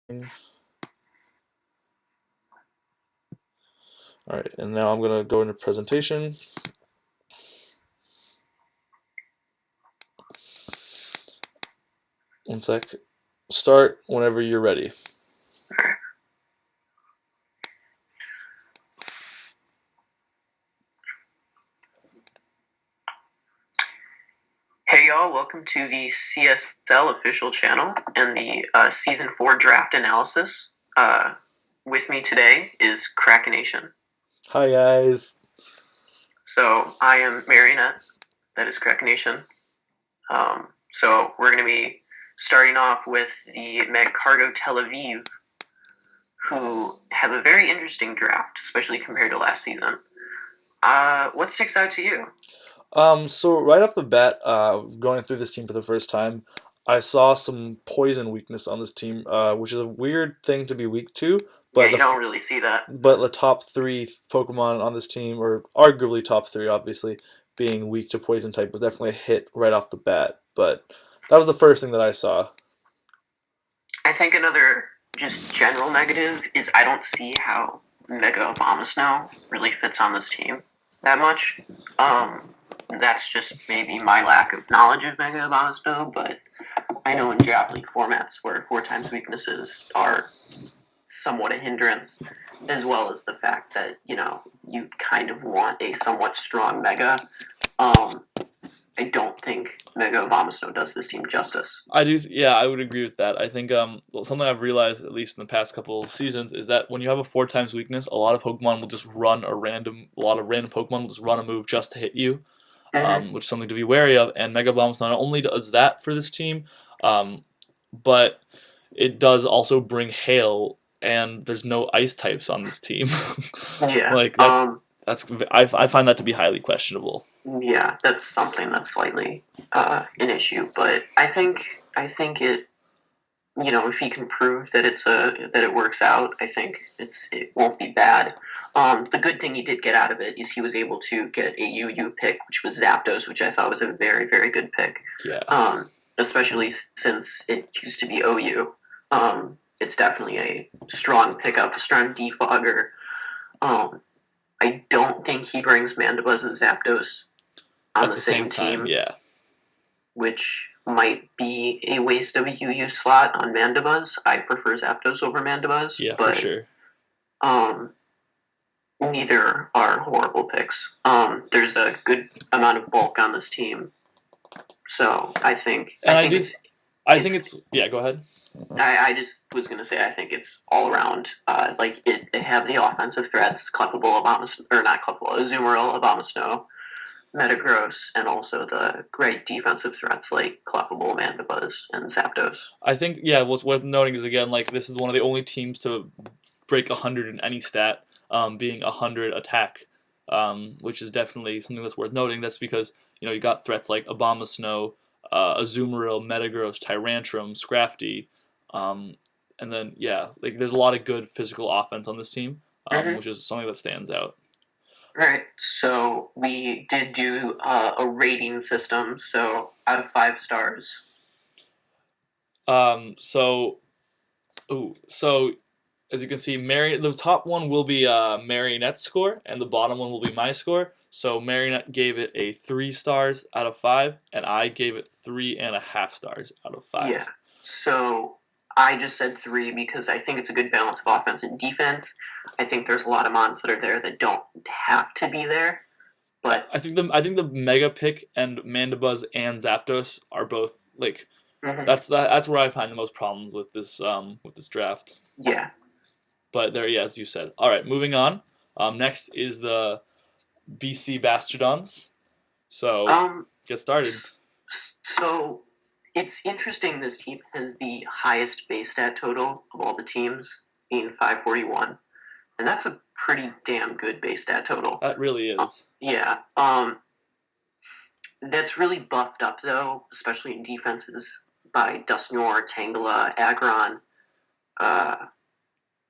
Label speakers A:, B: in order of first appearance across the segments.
A: Alright, and now I'm going to go into presentation. One sec. Start whenever you're ready.
B: Hey y'all, welcome to the CSL official channel and the Season 4 draft analysis. With me today is Krakenation.
A: Hi guys.
B: So I am Marionett, that is Krakenation. So we're going to be starting off with the Magcargo Tel-Aviv, who have a very interesting draft, especially compared to last season. What sticks out to you?
A: So right off the bat, going through this team for the first time, I saw some poison weakness on this team, which is a weird thing to be weak to.
B: Yeah,
A: But
B: you don't really see that.
A: but the top three Pokemon on this team, or arguably top three, obviously being weak to poison type, was definitely a hit right off the bat. But that was the first thing that I saw.
B: I think another just general negative is I don't see how Mega Abomasnow really fits on this team that much. That's just maybe my lack of knowledge of Mega Abomasnow, but I know in draft league formats where 4 times weaknesses are somewhat a hindrance, as well as the fact that, you kind of want a somewhat strong Mega. I don't think Mega Abomasnow does this team justice.
A: I do, yeah, I would agree with that. I think something I've realized, at least in the past couple of seasons, is that when you have a 4 times weakness, a lot of Pokemon will just run a lot of random Pokemon will just run a move just to hit you, which is something to be wary of. And Mega Bombs not only does that for this team, but it does also bring Hail, and there's no Ice types on this team.
B: Yeah.
A: Like that, I find that to be highly questionable.
B: Yeah, that's something that's slightly an issue, but I think it. If he can prove that that it works out, I think it won't be bad. The good thing he did get out of it is he was able to get a UU pick, which was Zapdos, which I thought was a very, very good pick.
A: Yeah.
B: Especially since it used to be OU. It's definitely a strong pickup, a strong defogger. I don't think he brings Mandibuzz and Zapdos on the same team.
A: Yeah.
B: Which might be a waste of a UU slot on Mandibuzz. I prefer Zapdos over Mandibuzz.
A: Yeah,
B: but,
A: for sure.
B: Neither are horrible picks. There's a good amount of bulk on this team, so I think it's.
A: Yeah. Go ahead.
B: I just was gonna say I think it's all around. They have the offensive threats, Clefable, Azumarill, Abomasnow, Metagross, and also the great defensive threats like Clefable, Mandibuzz, and Zapdos.
A: I think, yeah, what's worth noting is, again, like, this is one of the only teams to break 100 in any stat, being 100 attack, which is definitely something that's worth noting. That's because, you got threats like Abomasnow, Azumarill, Metagross, Tyrantrum, Scrafty, and then, yeah, like, there's a lot of good physical offense on this team, which is something that stands out.
B: Right, so we did do a rating system, so out of 5 stars.
A: So as you can see, the top one will be Marionette's score, and the bottom one will be my score. So Marionette gave it a 3 stars out of 5, and I gave it 3.5 stars out of 5.
B: Yeah, so I just said 3 because I think it's a good balance of offense and defense. I think there's a lot of mons that are there that don't have to be there. But
A: I think the Mega Pick and Mandibuzz and Zapdos are both, like, that's where I find the most problems with this draft.
B: Yeah.
A: But there, yeah, as you said. All right, moving on. Next is the BC Bastiodons. So get started.
B: So it's interesting. This team has the highest base stat total of all the teams, being 541, and that's a pretty damn good base stat total.
A: That really is.
B: Yeah. That's really buffed up though, especially in defenses by Dusknoir, Tangela, Aggron.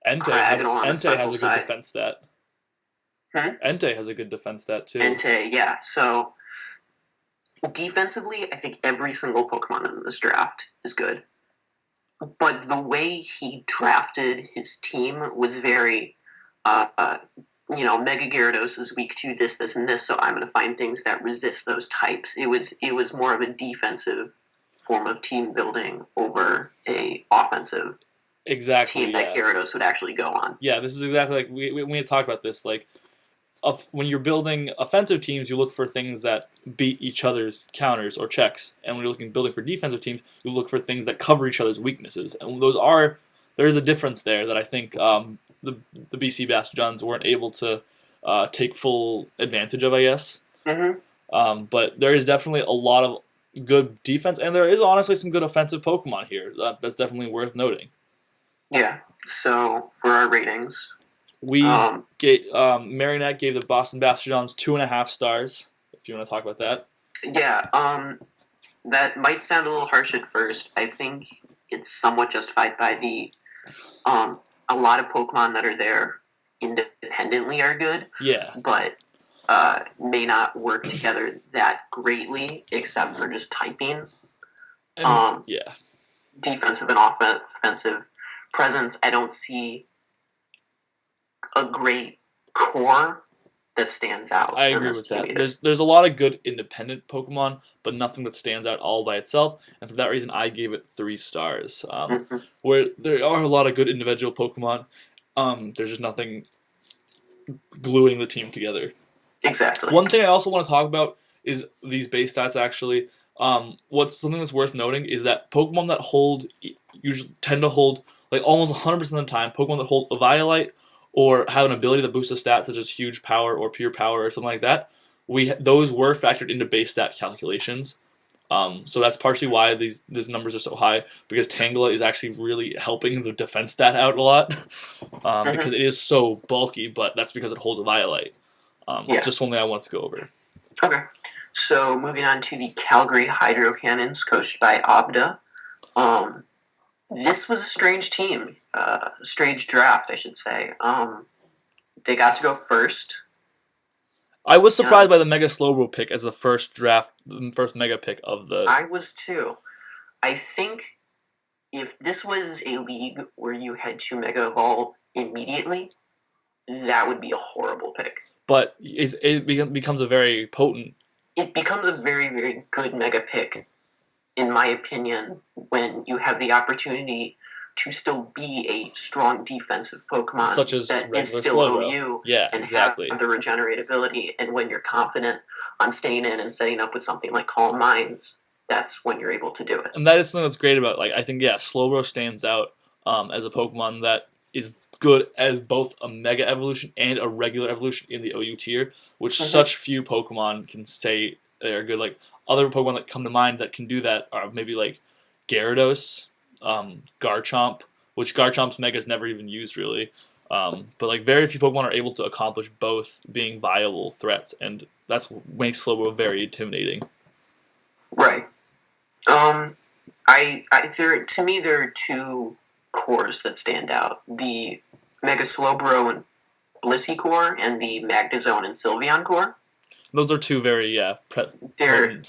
A: Entei has a good defense stat. Entei has a good defense stat too.
B: Entei, yeah. So defensively, I think every single Pokemon in this draft is good. but the way he drafted his team was very, Mega Gyarados is weak to this, this, and this, so I'm going to find things that resist those types. It was more of a defensive form of team building over a offensive
A: Exactly.
B: team that Gyarados would actually go on.
A: Yeah, this is exactly like we had talked about this. Like, when you're building offensive teams, you look for things that beat each other's counters or checks, and when you're building for defensive teams, you look for things that cover each other's weaknesses. And there is a difference there that I think the BC Bastiodons weren't able to take full advantage of, I guess.
B: Mm-hmm.
A: But there is definitely a lot of good defense, and there is honestly some good offensive Pokemon here. That's definitely worth noting.
B: Yeah. So for our ratings,
A: Marionett gave the Boston Bastiodons 2.5 stars. If you want to talk about that.
B: Yeah. That might sound a little harsh at first. I think it's somewhat justified by the a lot of Pokemon that are there independently are good.
A: Yeah.
B: But may not work together that greatly, except for just typing.
A: Yeah.
B: Defensive and offensive presence, I don't see a great core that stands out.
A: I agree with that. There's a lot of good independent Pokemon, but nothing that stands out all by itself. And for that reason, I gave it 3 stars. Where there are a lot of good individual Pokemon, there's just nothing gluing the team together.
B: Exactly.
A: One thing I also want to talk about is these base stats. Actually, what's something that's worth noting is that Pokemon that usually tend to hold like almost 100% of the time. Pokemon that hold a Violite or have an ability that boosts a stat such as huge power or pure power or something like that, those were factored into base stat calculations. So that's partially why these numbers are so high, because Tangela is actually really helping the defense stat out a lot because it is so bulky, but that's because it holds a Violite. Just something I wanted to go over.
B: Okay. So moving on to the Calgary Hydro Cannons, coached by Abda. This was a strange team, strange draft, I should say. They got to go first.
A: I was surprised by the Mega Slowbro pick as the first Mega pick of the...
B: I was too. I think if this was a league where you had to Mega Evolve immediately, that would be a horrible pick.
A: But it becomes a very potent...
B: It becomes a very, very good Mega pick, in my opinion, when you have the opportunity to still be a strong defensive Pokemon
A: such as
B: that is still
A: Slowbro.
B: OU
A: and
B: have the regenerate ability, and when you're confident on staying in and setting up with something like Calm Minds, that's when you're able to do it.
A: And that is something that's great about, I think, Slowbro stands out as a Pokemon that is good as both a Mega Evolution and a regular evolution in the OU tier, which such few Pokemon can say they are good. Like, other Pokemon that come to mind that can do that are maybe like Gyarados, Garchomp, which Garchomp's Mega's never even used really. But very few Pokemon are able to accomplish both being viable threats, and that's what makes Slowbro very intimidating.
B: Right. To me, there are 2 cores that stand out: the Mega Slowbro and Blissey core, and the Magnezone and Sylveon core.
A: Those are 2 very
B: They're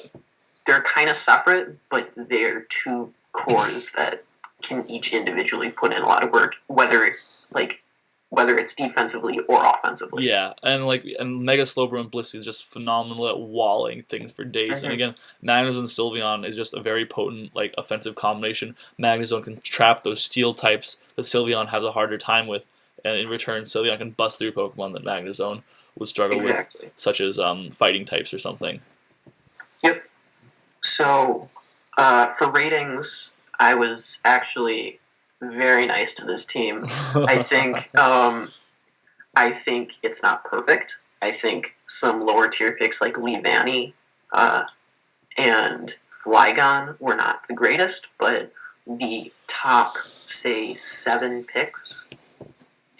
B: kind of separate, but they're 2 cores that can each individually put in a lot of work, whether it's defensively or offensively.
A: Yeah, and Mega Slowbro and Blissey is just phenomenal at walling things for days. And again, Magnezone and Sylveon is just a very potent offensive combination. Magnezone can trap those steel types that Sylveon has a harder time with, and in return, Sylveon can bust through Pokemon that Magnezone would struggle with, such as fighting types or something.
B: Yep. So, for ratings, I was actually very nice to this team. I think it's not perfect. I think some lower tier picks like Leavanny and Flygon were not the greatest, but the top, say, 7 picks,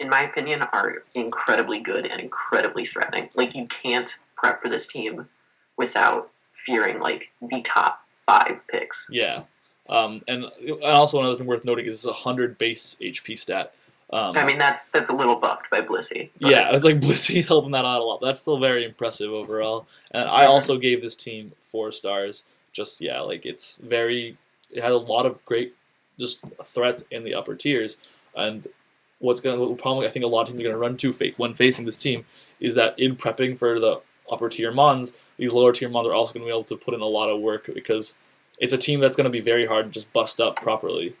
B: in my opinion, are incredibly good and incredibly threatening. You can't prep for this team without fearing the top 5 picks.
A: Yeah. And also another thing worth noting is it's 100 base HP stat.
B: I mean, that's a little buffed by Blissey.
A: Yeah, it's Blissey helping that out a lot. That's still very impressive overall. And I also gave this team 4 stars. Just, it has a lot of great just threats in the upper tiers. And what probably I think a lot of teams are going to run to when facing this team is that in prepping for the upper tier Mons, these lower tier Mons are also going to be able to put in a lot of work because it's a team that's going to be very hard to just bust up properly.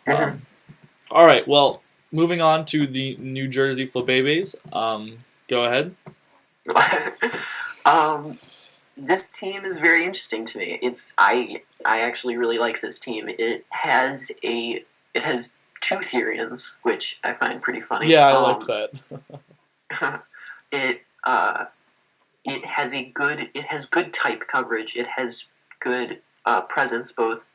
A: All right, well, moving on to the New Jersey Flabebes. Go ahead.
B: This team is very interesting to me. I actually really like this team. It has two Therians, which I find pretty funny.
A: Yeah, I like that.
B: It has good type coverage. It has good presence both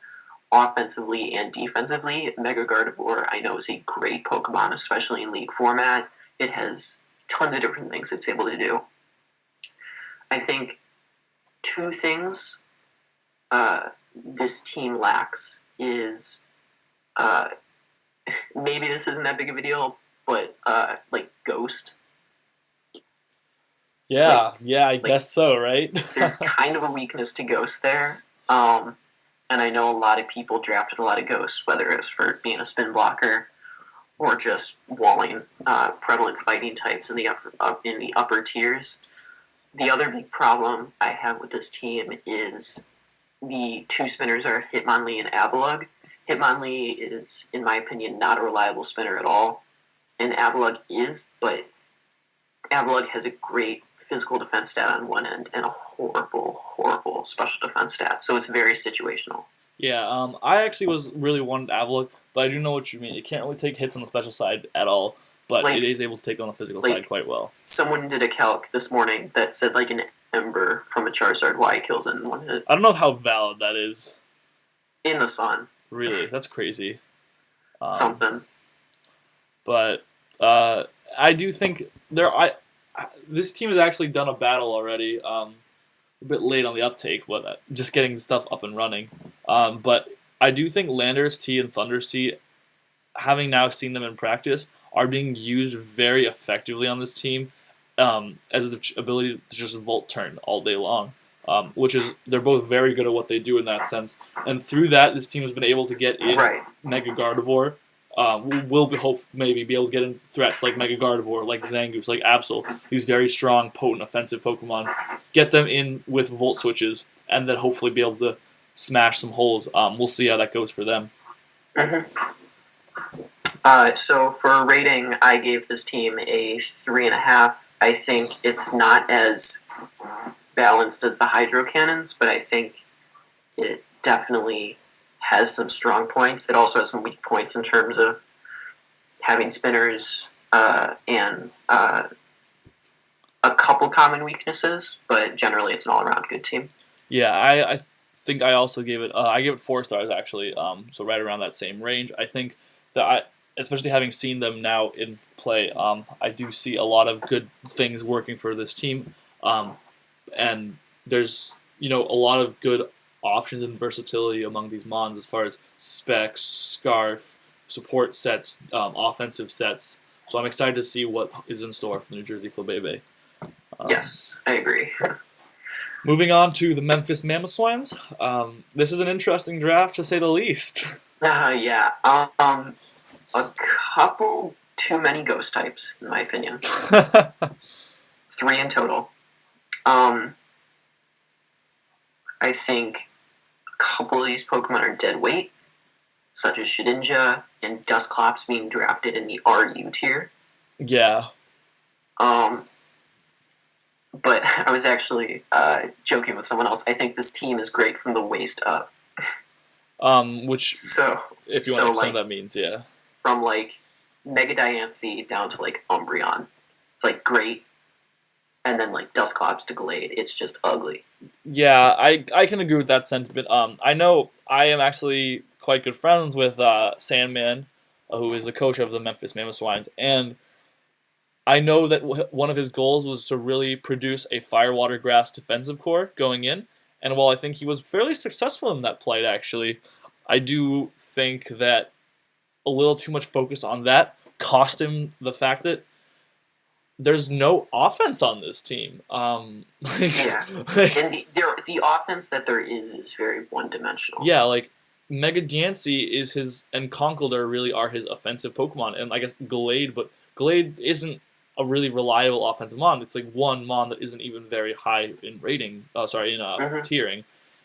B: offensively and defensively. Mega Gardevoir, I know, is a great Pokemon, especially in League format. It has tons of different things it's able to do. I think two things this team lacks is maybe this isn't that big of a deal, but like Ghost.
A: Yeah, I guess so, right?
B: There's kind of a weakness to Ghost there. And I know a lot of people drafted a lot of Ghosts, whether it's for being a spin blocker or just walling prevalent fighting types in the upper tiers. The other big problem I have with this team is the two spinners are Hitmonlee and Avalugg. Hitmonlee is, in my opinion, not a reliable spinner at all, and Avalugg is, but Avalugg has a great physical defense stat on one end and a horrible special defense stat, so it's very situational.
A: Yeah, I actually was really wanted Avalugg, but I do know what you mean. It can't really take hits on the special side at all, but it is able to take on the physical side quite well.
B: Someone did a calc this morning that said like an Ember from a Charizard Y kills it in one hit.
A: I don't know how valid that is.
B: In the sun.
A: Really? That's crazy.
B: Something.
A: But I do think this team has actually done a battle already. A bit late on the uptake, but just getting stuff up and running. But I do think Landorus T and Thundurus T, having now seen them in practice, are being used very effectively on this team as the ability to just Volt Turn all day long. Which is, they're both very good at what they do in that sense. And through that, this team has been able to get in Mega Gardevoir. Maybe be able to get into threats like Mega Gardevoir, like Zangoose, like Absol, these very strong, potent, offensive Pokemon. Get them in with Volt Switches, and then hopefully be able to smash some holes. We'll see how that goes for them.
B: So for a rating, I gave this team a 3.5. I think it's not as balanced as the Hydro Cannons, but I think it definitely has some strong points. It also has some weak points in terms of having spinners and a couple common weaknesses, but generally it's an all-around good team.
A: Yeah, I think I also gave it. I gave it 4 stars actually. So right around that same range. I think that especially having seen them now in play, I do see a lot of good things working for this team. And there's a lot of good options and versatility among these Mons as far as specs, Scarf, support sets, offensive sets. So I'm excited to see what is in store for the New Jersey Flabebe.
B: Yes, I agree.
A: Moving on to the Memphis Mamoswines. This is an interesting draft to say the least.
B: Yeah. A couple too many ghost types, in my opinion. 3 in total. I think a couple of these Pokemon are dead weight, such as Shedinja and Dusclops being drafted in the RU tier.
A: Yeah.
B: But I was actually joking with someone else. I think this team is great from the waist up.
A: Which,
B: so
A: if you want to explain what that means, yeah.
B: From Mega Diancie down to Umbreon. It's great. And then Dusclops to Glade. It's just ugly.
A: Yeah, I can agree with that sentiment. I know I am actually quite good friends with Sandman, who is the coach of the Memphis Mamoswines, and I know that one of his goals was to really produce a Fire, Water, Grass defensive core going in, and while I think he was fairly successful in that plight, actually, I do think that a little too much focus on that cost him the fact that there's no offense on this team.
B: Yeah, and the offense that there is very one-dimensional.
A: Yeah, Mega Diancie is his, and Conkeldurr really are his offensive Pokemon, and I guess Gallade, but Gallade isn't a really reliable offensive mon. It's like one mon that isn't even very high in rating. Oh, sorry, in tiering.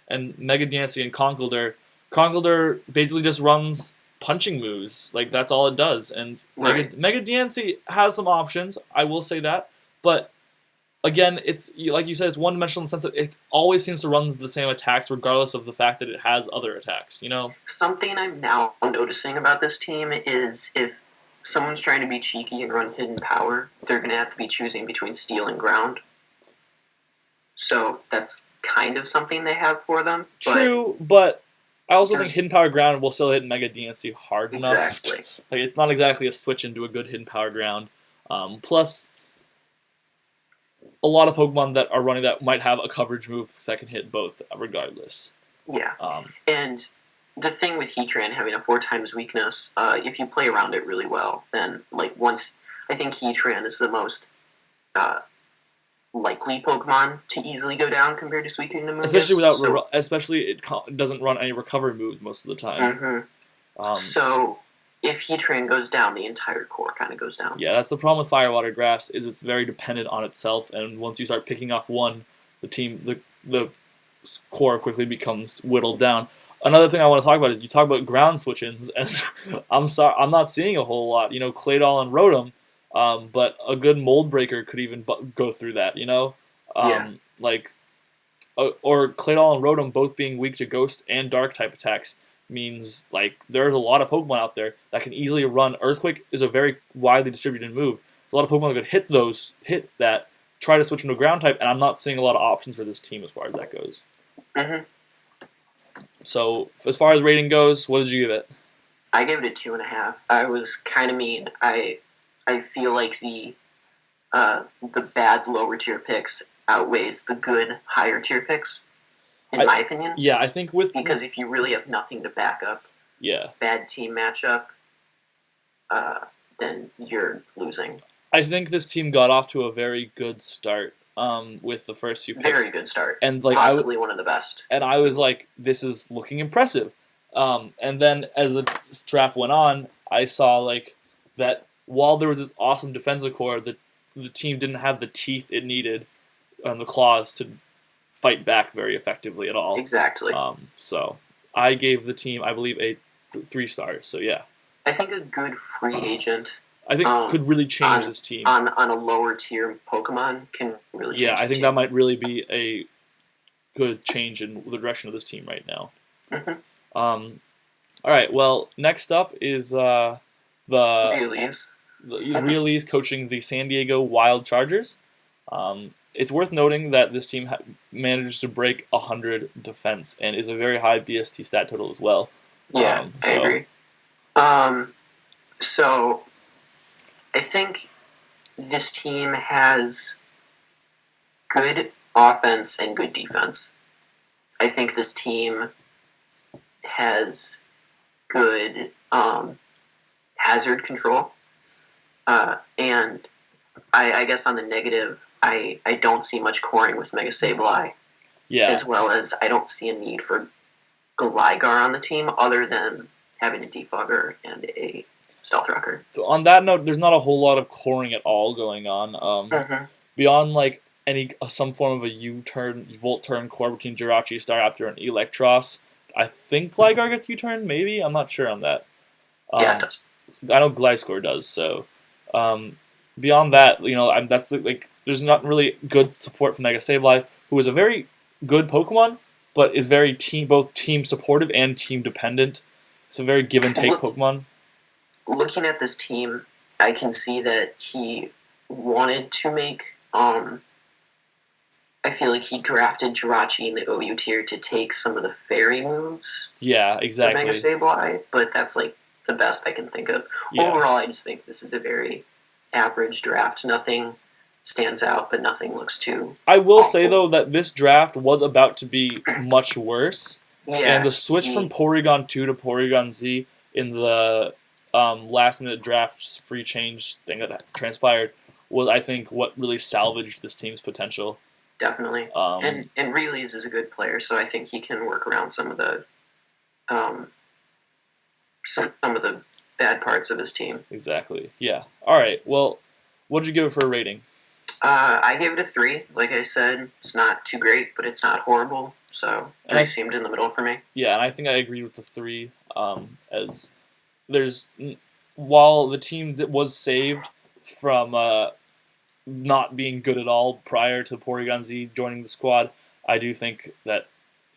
A: And Mega Diancie and Conkeldurr basically just runs punching moves. Like that's all it does. And Mega Diancie has some options. I will say that, but again, it's like you said, it's one-dimensional in the sense that it always seems to run the same attacks, regardless of the fact that it has other attacks. You know.
B: Something I'm now noticing about this team is if someone's trying to be cheeky and run hidden power, they're going to have to be choosing between steel and ground. So that's kind of something they have for them.
A: True, but I also think hidden power ground will still hit Mega Diancie hard enough.
B: Exactly.
A: Like it's not exactly a switch into a good hidden power ground. Plus, a lot of Pokemon that are running that might have a coverage move that can hit both, regardless.
B: Yeah. And the thing with Heatran having a 4x weakness, if you play around it really well, then I think Heatran is the most likely Pokemon to easily go down compared to Suicune and Amoonguss.
A: Especially it doesn't run any recovery moves most of the time.
B: So if Heatran goes down, the entire core kind of goes down.
A: Yeah, that's the problem with Fire, Water, Grass, is it's very dependent on itself, and once you start picking off one, the core quickly becomes whittled down. Another thing I want to talk about is you talk about ground switch-ins, and I'm not seeing a whole lot. You know, Claydol and Rotom, but a good Mold Breaker could even go through that. You know, or Claydol and Rotom both being weak to Ghost and Dark type attacks means like there's a lot of Pokemon out there that can easily run. Earthquake is a very widely distributed move. There's a lot of Pokemon that could hit that, try to switch into a ground type, and I'm not seeing a lot of options for this team as far as that goes. So as far as rating goes, what did you give it?
B: I gave it a 2.5. I was kind of mean. I feel like the bad lower tier picks outweighs the good higher tier picks. In my opinion.
A: Yeah, I think
B: because if you really have nothing to back up, bad team matchup, then you're losing.
A: I think this team got off to a very good start with the first few picks.
B: Very good start.
A: And like
B: possibly one of the best.
A: And I was like, this is looking impressive. And then as the draft went on, I saw like that while there was this awesome defensive core, the team didn't have the teeth it needed and the claws to fight back very effectively at all.
B: Exactly.
A: So I gave the team, I believe, a 3 stars. So yeah.
B: I think a good free agent.
A: I think could really change this team.
B: On a lower tier Pokemon can really change.
A: Yeah, I think that might really be a good change in the direction of this team right now. All right. Well, next up is the Weaviles coaching the San Diego Wild Chargers. It's worth noting that this team managed to break 100 defense and is a very high BST stat total as well.
B: Yeah, I agree. So I think this team has good offense and good defense. I think this team has good hazard control. And I guess on the negative, I don't see much coring with Mega Sableye.
A: Yeah.
B: As well as I don't see a need for Gligar on the team other than having a Defogger and a Stealth Rocker.
A: So on that note, there's not a whole lot of coring at all going on. Beyond like some form of a U-turn, Volt turn core between Jirachi, Staraptor, and Electros. I think Gligar gets U-turn, maybe? I'm not sure on that.
B: Yeah, it does.
A: I know Gliscor does, so beyond that, that's like there's not really good support from Mega Sableye, who is a very good Pokemon, but is very both team supportive and team dependent. It's a very give and take Pokemon.
B: Looking at this team, I can see that he wanted to make. I feel like he drafted Jirachi in the OU tier to take some of the fairy moves.
A: Yeah, exactly.
B: Mega Sableye, but that's like the best I can think of. Yeah. Overall, I just think this is a very average draft. Nothing stands out, but nothing looks too.
A: I will say though that this draft was about to be much worse.
B: Yeah,
A: and the switch from Porygon 2 to Porygon Z in the last minute draft free change thing that transpired was, I think, what really salvaged this team's potential.
B: Definitely. And Reelys is a good player, so I think he can work around some of the some of the bad parts of his team.
A: Exactly. Yeah. All right. Well, what did you give it for a rating?
B: I gave it a 3. Like I said, it's not too great, but it's not horrible. So 3 seemed in the middle for me.
A: Yeah, and I think I agree with the 3. As there's, while the team that was saved from not being good at all prior to Porygon Z joining the squad, I do think that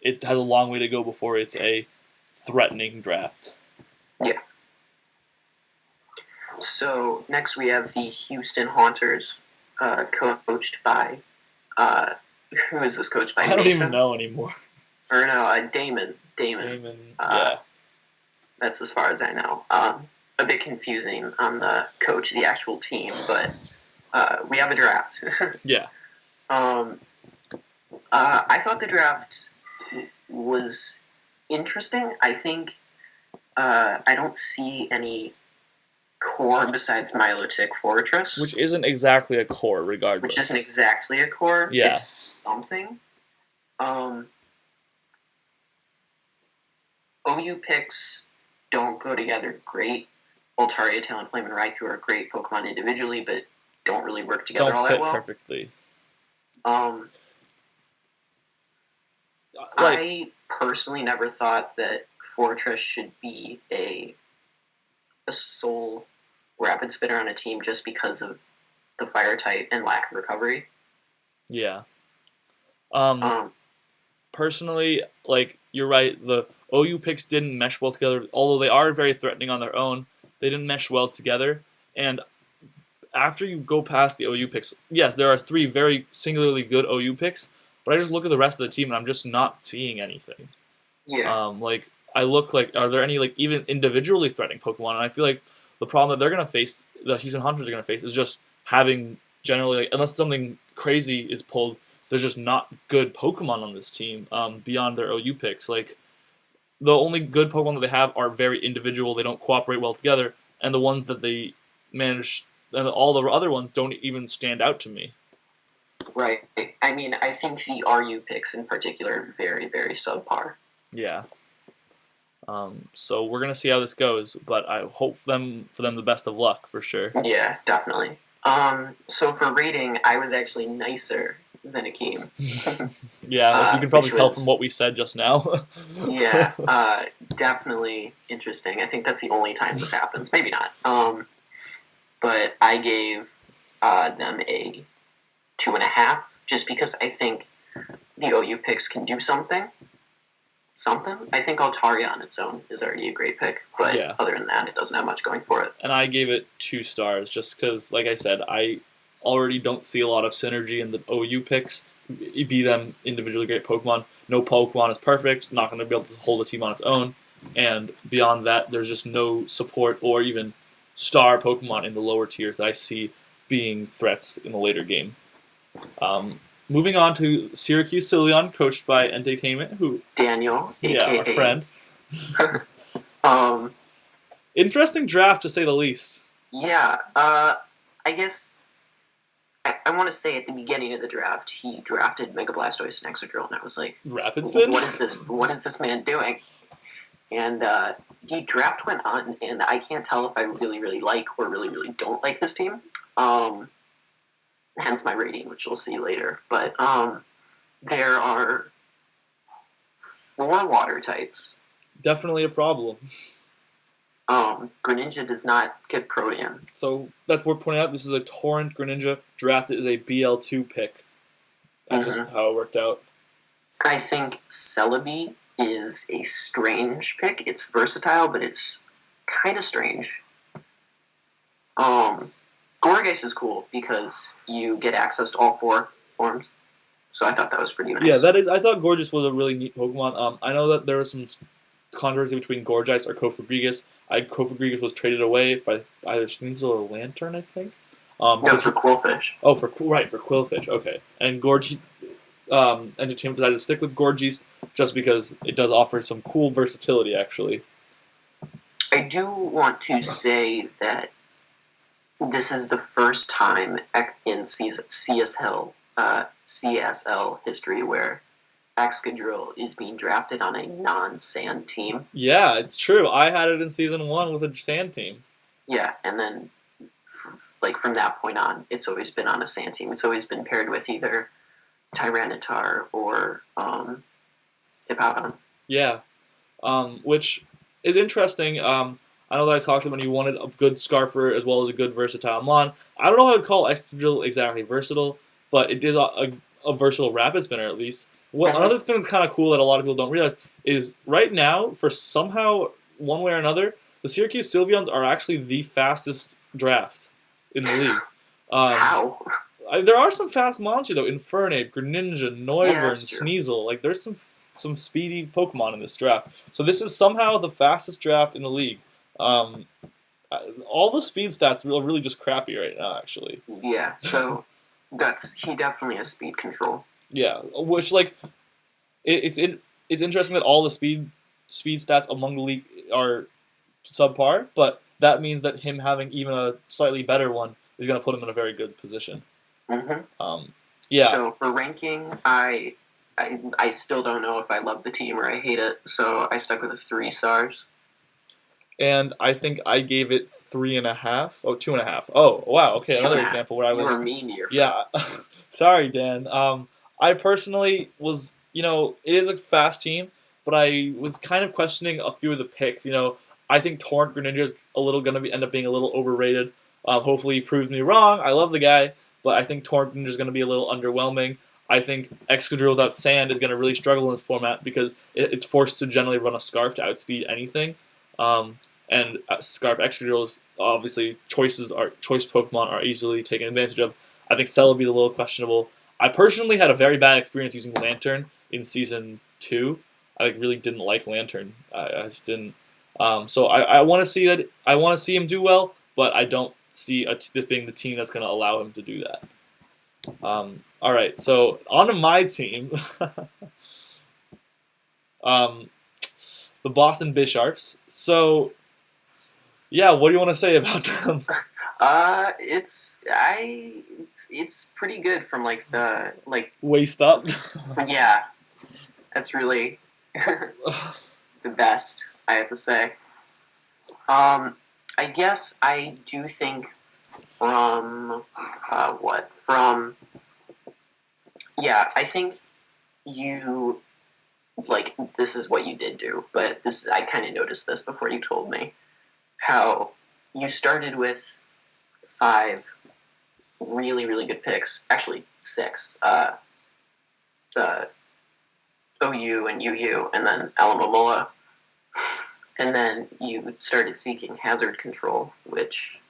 A: it has a long way to go before it's a threatening draft.
B: Yeah. So next we have the Houston Haunters, coached by, who is this coached by?
A: I don't
B: Mason?
A: even know anymore.
B: Or no, Damon.
A: Yeah.
B: That's as far as I know. A bit confusing on the coach, the actual team, but we have a draft.
A: Yeah.
B: I thought the draft was interesting. I think I don't see any core besides Milotic Fortress.
A: Which isn't exactly a core, regardless.
B: Which isn't exactly a core.
A: Yeah.
B: It's something. OU picks don't go together great. Altaria, Talonflame, and Raikou are great Pokemon individually, but don't really work together all that well.
A: Don't fit perfectly.
B: I personally never thought that Fortress should be a sole rapid spitter on a team just because of the fire type and lack of recovery.
A: Yeah. Personally, you're right, the OU picks didn't mesh well together, although they are very threatening on their own. They didn't mesh well together, and after you go past the OU picks, yes, there are 3 very singularly good OU picks, but I just look at the rest of the team and I'm just not seeing anything.
B: Yeah.
A: I look are there any even individually threatening Pokemon? And I feel like the problem that they're gonna face, the Houston Hunters are gonna face, is just having generally unless something crazy is pulled, there's just not good Pokemon on this team beyond their OU picks. The only good Pokemon that they have are very individual. They don't cooperate well together, and the ones that they manage, and all the other ones don't even stand out to me.
B: Right. I mean, I think the RU picks in particular are very, very subpar.
A: Yeah. So we're gonna see how this goes, but I hope for them the best of luck for sure.
B: Yeah, definitely. So for rating, I was actually nicer than Akeem.
A: Yeah, as you can probably tell from what we said just now.
B: Yeah, definitely interesting. I think that's the only time this happens. Maybe not. But I gave them a 2.5, just because I think the OU picks can do something. I think Altaria on its own is already a great pick, but
A: yeah.
B: Other than that, it doesn't have much going for it.
A: And I gave it 2 stars, just because, like I said, I already don't see a lot of synergy in the OU picks, be them individually great Pokemon. No Pokemon is perfect, not going to be able to hold a team on its own, and beyond that, there's just no support or even star Pokemon in the lower tiers that I see being threats in the later game. Moving on to Syracuse Sylveons, coached by Entertainment, who
B: Daniel,
A: our friend.
B: Um,
A: Interesting draft, to say the least.
B: Yeah, I guess I want to say at the beginning of the draft, he drafted Mega Blastoise and Exodrill, and I was like,
A: Rapid Spin?
B: What is this? What is this man doing? And the draft went on, and I can't tell if I really, really like or really, really don't like this team. Hence my rating, which we'll see later. But there are 4 water types.
A: Definitely a problem.
B: Greninja does not get Protean.
A: So that's worth pointing out. This is a Torrent Greninja draft. It is a BL2 pick. That's just how it worked out.
B: I think Celebi is a strange pick. It's versatile, but it's kind of strange. Gourgeist is cool because you get access to all 4 forms. So I thought that was pretty nice.
A: Yeah, I thought Gorgeous was a really neat Pokemon. I know that there was some controversy between Gourgeist or Kofagrigus. Kofagrigus was traded away by either Sneasel or Lantern, I think.
B: No, for Quillfish.
A: Oh, for Quillfish. Okay, and Entertainment decided to stick with Gourgeist just because it does offer some cool versatility, actually.
B: I do want to say that this is the first time in CSL history where Excadrill is being drafted on a non-sand team.
A: Yeah, it's true. I had it in Season 1 with a sand team.
B: Yeah, and then from that point on, it's always been on a sand team. It's always been paired with either Tyranitar or Hippowdon.
A: Yeah, which is interesting. I know that I talked about when you wanted a good Scarfer as well as a good versatile Mon. I don't know how to call Excadrill exactly versatile, but it is a versatile rapid spinner at least. Well, another thing that's kind of cool that a lot of people don't realize is right now, for somehow, one way or another, the Syracuse Sylveons are actually the fastest draft in the league.
B: How?
A: There are some fast monsters though. Infernape, Greninja, Noivern,
B: true.
A: Sneasel. Like there's some speedy Pokemon in this draft. So this is somehow the fastest draft in the league. All the speed stats are really just crappy right now, actually.
B: Yeah, so he definitely has speed control.
A: Yeah, which like it's interesting that all the speed stats among the league are subpar, but that means that him having even a slightly better one is going to put him in a very good position. Yeah.
B: So for ranking, I still don't know if I love the team or I hate it, so I stuck with 3 stars.
A: And I think I gave it 3.5. Oh, 2.5. Oh, wow. Okay, another example where I was.
B: You were mean to your friend.
A: Yeah. Sorry, Dan. I personally was, it is a fast team, but I was kind of questioning a few of the picks. I think Torrent Greninja is going to end up being a little overrated. Hopefully he proves me wrong. I love the guy, but I think Torrent Greninja is going to be a little underwhelming. I think Excadrill without Sand is going to really struggle in this format because it's forced to generally run a Scarf to outspeed anything. And Scarf Excadrills, obviously, choice Pokemon are easily taken advantage of. I think Celebi is a little questionable. I personally had a very bad experience using Lantern in Season 2. I really didn't like Lantern. I just didn't. So I want to see that. I want to see him do well, but I don't see this being the team that's going to allow him to do that. All right, so on to my team. The Boston Bisharps. So, yeah, what do you want to say about them?
B: It's pretty good from the
A: waist up.
B: Yeah, that's really the best, I have to say. I guess I do think I think you, this is what you did do, but I kind of noticed this before you told me, how you started with 5 really, really good picks, actually 6, the OU and UU, and then Alamomola, and then you started seeking hazard control, which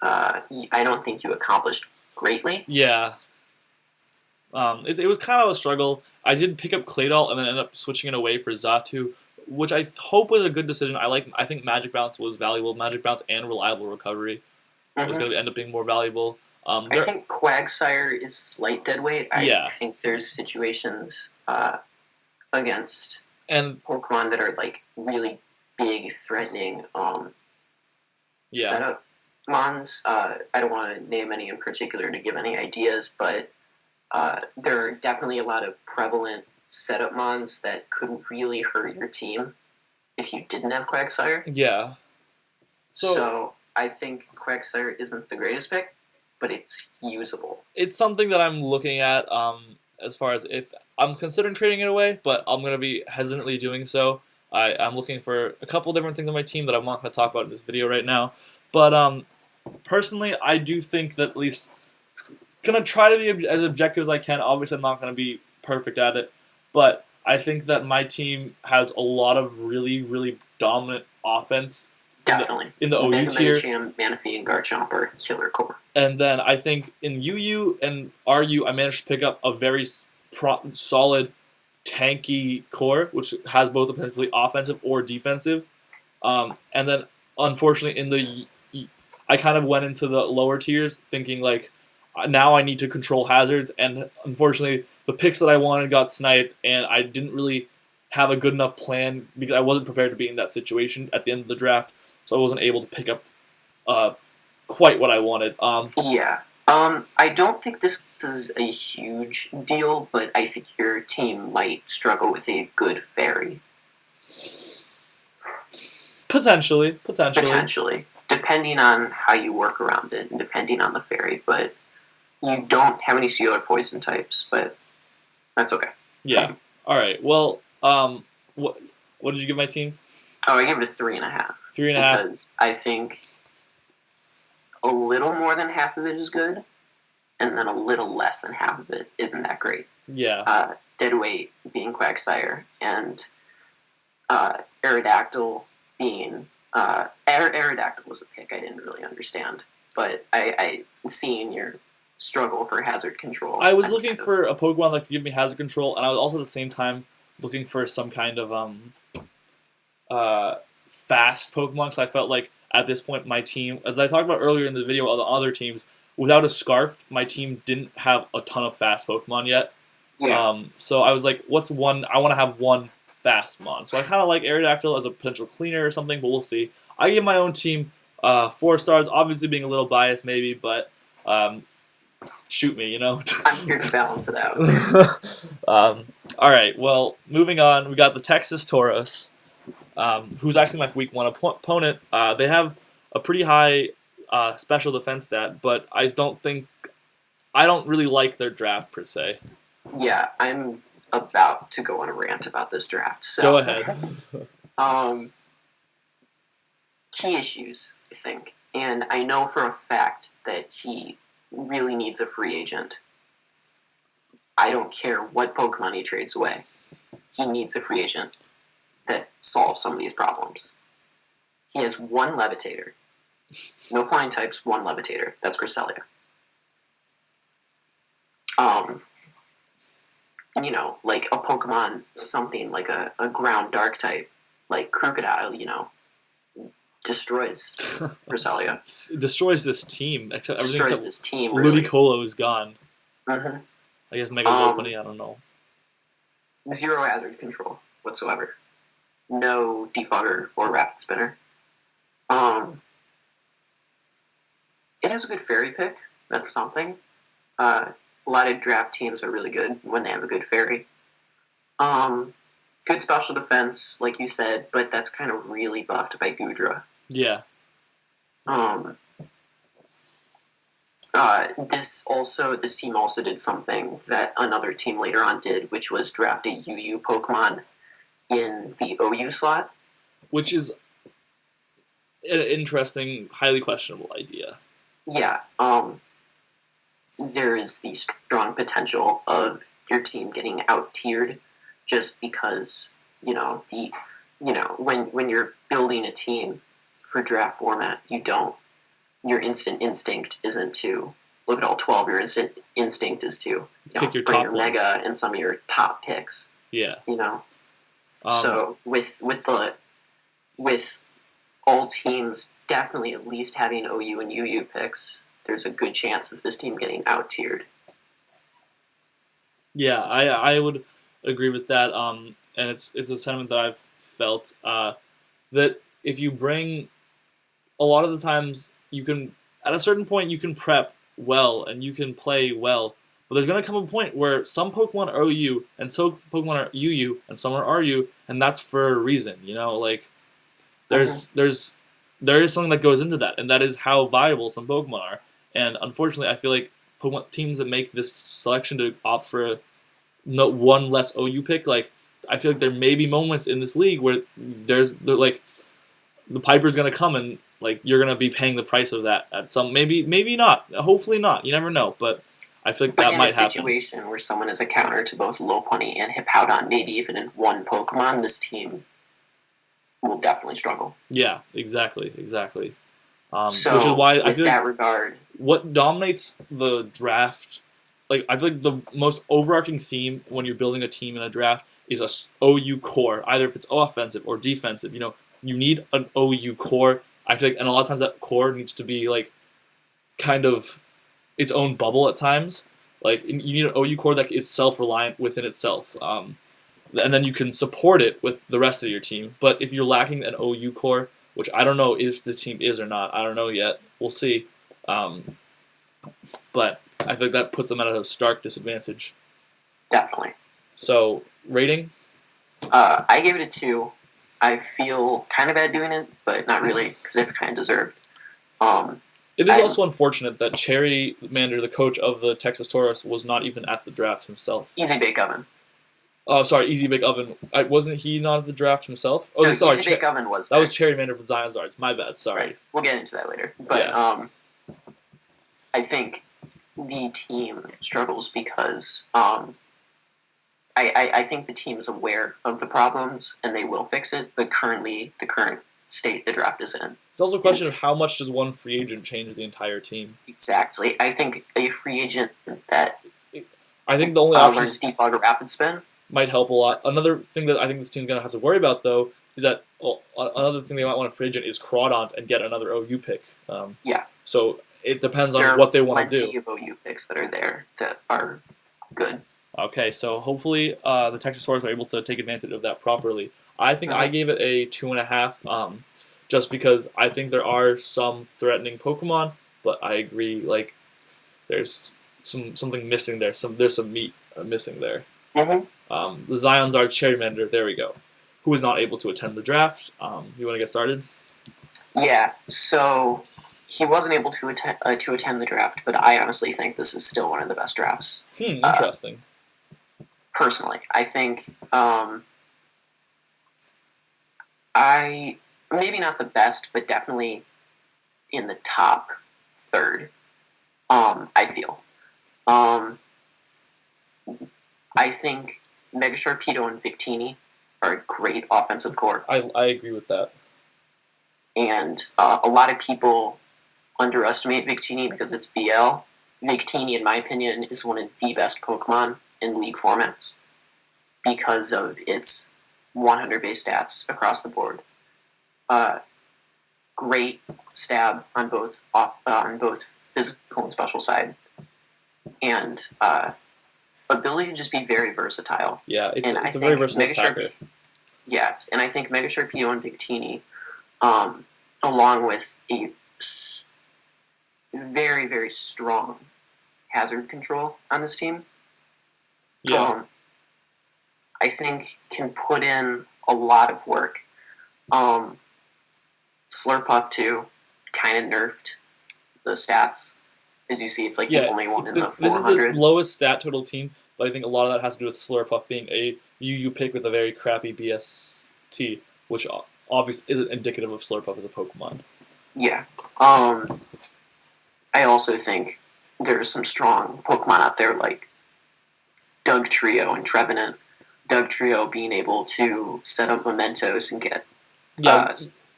B: I don't think you accomplished greatly.
A: Yeah. It was kind of a struggle. I did pick up Claydol and then ended up switching it away for Xatu, which I hope was a good decision. I think Magic Bounce was valuable. Magic Bounce and Reliable Recovery was going to end up being more valuable.
B: I think Quagsire is slight dead weight. I think there's situations against Pokemon that are really big, threatening setup mons. I don't want to name any in particular to give any ideas, but there are definitely a lot of prevalent setup mons that could really hurt your team if you didn't have Quagsire.
A: Yeah.
B: So I think Quagsire isn't the greatest pick, but it's usable.
A: It's something that I'm looking at as far as if I'm considering trading it away, but I'm going to be hesitantly doing so. I'm looking for a couple different things on my team that I'm not going to talk about in this video right now. But personally, I do think that at least going to try to be as objective as I can. Obviously, I'm not going to be perfect at it, but I think that my team has a lot of really, really dominant offense.
B: Definitely.
A: In the OU tier.
B: Manaphy and Garchomp are killer core.
A: And then I think in UU and RU, I managed to pick up a very solid, tanky core, which has both potentially offensive or defensive. And then, unfortunately, I kind of went into the lower tiers thinking, now I need to control hazards. And unfortunately, the picks that I wanted got sniped, and I didn't really have a good enough plan because I wasn't prepared to be in that situation at the end of the draft. So I wasn't able to pick up quite what I wanted.
B: Yeah. I don't think this is a huge deal, but I think your team might struggle with a good fairy.
A: Potentially.
B: Potentially. Depending on how you work around it and depending on the fairy, but you don't have any sealer poison types, but that's okay.
A: Yeah. All right. Well, what did you give my team?
B: Oh, I gave it a 3.5.
A: 3.5.
B: Because I think a little more than half of it is good, and then a little less than half of it isn't that great.
A: Yeah.
B: Deadweight being Quagsire, and Aerodactyl being... Aerodactyl was a pick I didn't really understand, but I seeing your struggle for hazard control.
A: I was looking for a Pokemon that could give me hazard control, and I was also at the same time looking for some kind of fast Pokemon, because I felt like at this point my team, as I talked about earlier in the video of the other teams, without a Scarf, my team didn't have a ton of fast Pokemon yet.
B: Yeah.
A: So I was like, what's one? I want to have one fast mon. So I kind of like Aerodactyl as a potential cleaner or something, but we'll see. I give my own team 4 stars, obviously being a little biased maybe, but shoot me,
B: I'm here to balance it out.
A: All right, well, moving on, we got the Texas Taruos, who's actually my week 1 opponent. They have a pretty high special defense stat, but I don't really like their draft per se.
B: Yeah, I'm about to go on a rant about this draft. So
A: go ahead.
B: Key issues, I think, and I know for a fact that he really needs a free agent. I don't care what Pokemon he trades away. He needs a free agent that solves some of these problems. He has 1 Levitator. No flying types, 1 Levitator. That's Cresselia. Like a Pokemon, something like a ground dark type, like Crocodile, destroys Cresselia.
A: Destroys this team.
B: Destroys this team, really.
A: Ludicolo is gone.
B: Mm-hmm.
A: I guess Mega Lopunny, I don't know.
B: 0 hazard control whatsoever. No defogger or rapid spinner. It has a good fairy pick. That's something. A lot of draft teams are really good when they have a good fairy. Good special defense, like you said, but that's kind of really buffed by Goodra.
A: Yeah.
B: This team also did something that another team later on did, which was draft a UU Pokemon in the OU slot.
A: Which is an interesting, highly questionable idea.
B: Yeah. There is the strong potential of your team getting out-tiered just because, when you're building a team for draft format, your instant instinct isn't to look at all 12. Your instant instinct is to
A: pick your
B: bring
A: top
B: your
A: ones.
B: Mega and some of your top picks.
A: Yeah.
B: So with all teams definitely at least having OU and UU picks, there's a good chance of this team getting out-tiered.
A: Yeah, I would agree with that. And it's a sentiment that I've felt that if you bring, a lot of the times you can, at a certain point you can prep well and you can play well, but there's going to come a point where some Pokemon are OU and some Pokemon are UU and some are RU, and that's for a reason, there is something that goes into that, and that is how viable some Pokemon are. And unfortunately, I feel like Pokemon teams that make this selection to opt for one less OU pick, I feel like there may be moments in this league where the Piper's gonna come and you're gonna be paying the price of that at some, maybe not, hopefully not. You never know, but I feel like that might happen.
B: In a situation where someone is a counter to both Lopunny and Hippowdon, maybe even in one Pokemon, this team will definitely struggle.
A: Yeah, exactly.
B: So,
A: which is why I
B: with
A: feel
B: that regard,
A: what dominates the draft, I feel like the most overarching theme when you're building a team in a draft is a OU core, either if it's offensive or defensive. You need an OU core. I feel like, and a lot of times that core needs to be kind of its own bubble at times. You need an OU core that is self-reliant within itself, and then you can support it with the rest of your team. But if you're lacking an OU core, which I don't know if the team is or not, I don't know yet. We'll see. but I think that puts them at a stark disadvantage.
B: Definitely.
A: So, rating?
B: I gave it a 2. I feel kind of bad doing it, but not really, because it's kind of deserved.
A: It is also unfortunate that Cherrymander, the coach of the Texas Taurus, was not even at the draft himself.
B: Easy Bake Oven.
A: Oh, sorry, Easy Bake Oven. Wasn't he not at the draft himself? Oh,
B: No,
A: sorry,
B: Easy Bake Oven was
A: that
B: there.
A: was Cherrymander from Zion Zards. My bad, sorry.
B: Right. We'll get into that later. But
A: Yeah.
B: I think the team struggles because I think the team is aware of the problems and they will fix it, but currently the current state the draft is in.
A: It's also a question of how much does one free agent change the entire team.
B: Exactly. I think a free agent that
A: I think the only option
B: learns defog rapid spin
A: might help a lot. Another thing that I think this team's going to have to worry about, though, is that another thing they might want a free agent is Crawdont and get another OU pick.
B: Yeah.
A: So it depends on what they want to do.
B: There are plenty of OU picks that are there that are good.
A: Okay, so hopefully the Texas Taurus are able to take advantage of that properly. I think I gave it a 2.5, just because I think there are some threatening Pokemon, but I agree, like, there's something missing there. There's some meat missing there.
B: Mm-hmm.
A: The Zion Zards Cherrymander, there we go, who was not able to attend the draft. You want to get started?
B: Yeah, so he wasn't able to attend the draft, but I honestly think this is still one of the best drafts.
A: Interesting.
B: Personally, I think maybe not the best, but definitely in the top third. I feel. I think Mega Sharpedo and Victini are a great offensive core.
A: I agree with that.
B: And a lot of people underestimate Victini because it's BL. Victini, in my opinion, is one of the best Pokemon in League formats because of its 100 base stats across the board. Great stab on both physical and special side, and ability to just be very versatile.
A: Yeah, it's a very versatile attacker.
B: Yeah, and I think Mega Sharpedo and Victini, along with a very, very strong hazard control on this team, I think can put in a lot of work. Slurpuff 2 kind of nerfed the stats. As you see, it's like the only one in the 400.
A: This is the lowest stat total team, but I think a lot of that has to do with Slurpuff being a UU pick with a very crappy BST, which obviously isn't indicative of Slurpuff as a Pokemon.
B: Yeah. I also think there's some strong Pokemon out there like Dugtrio and Trevenant. Dugtrio being able to set up mementos and get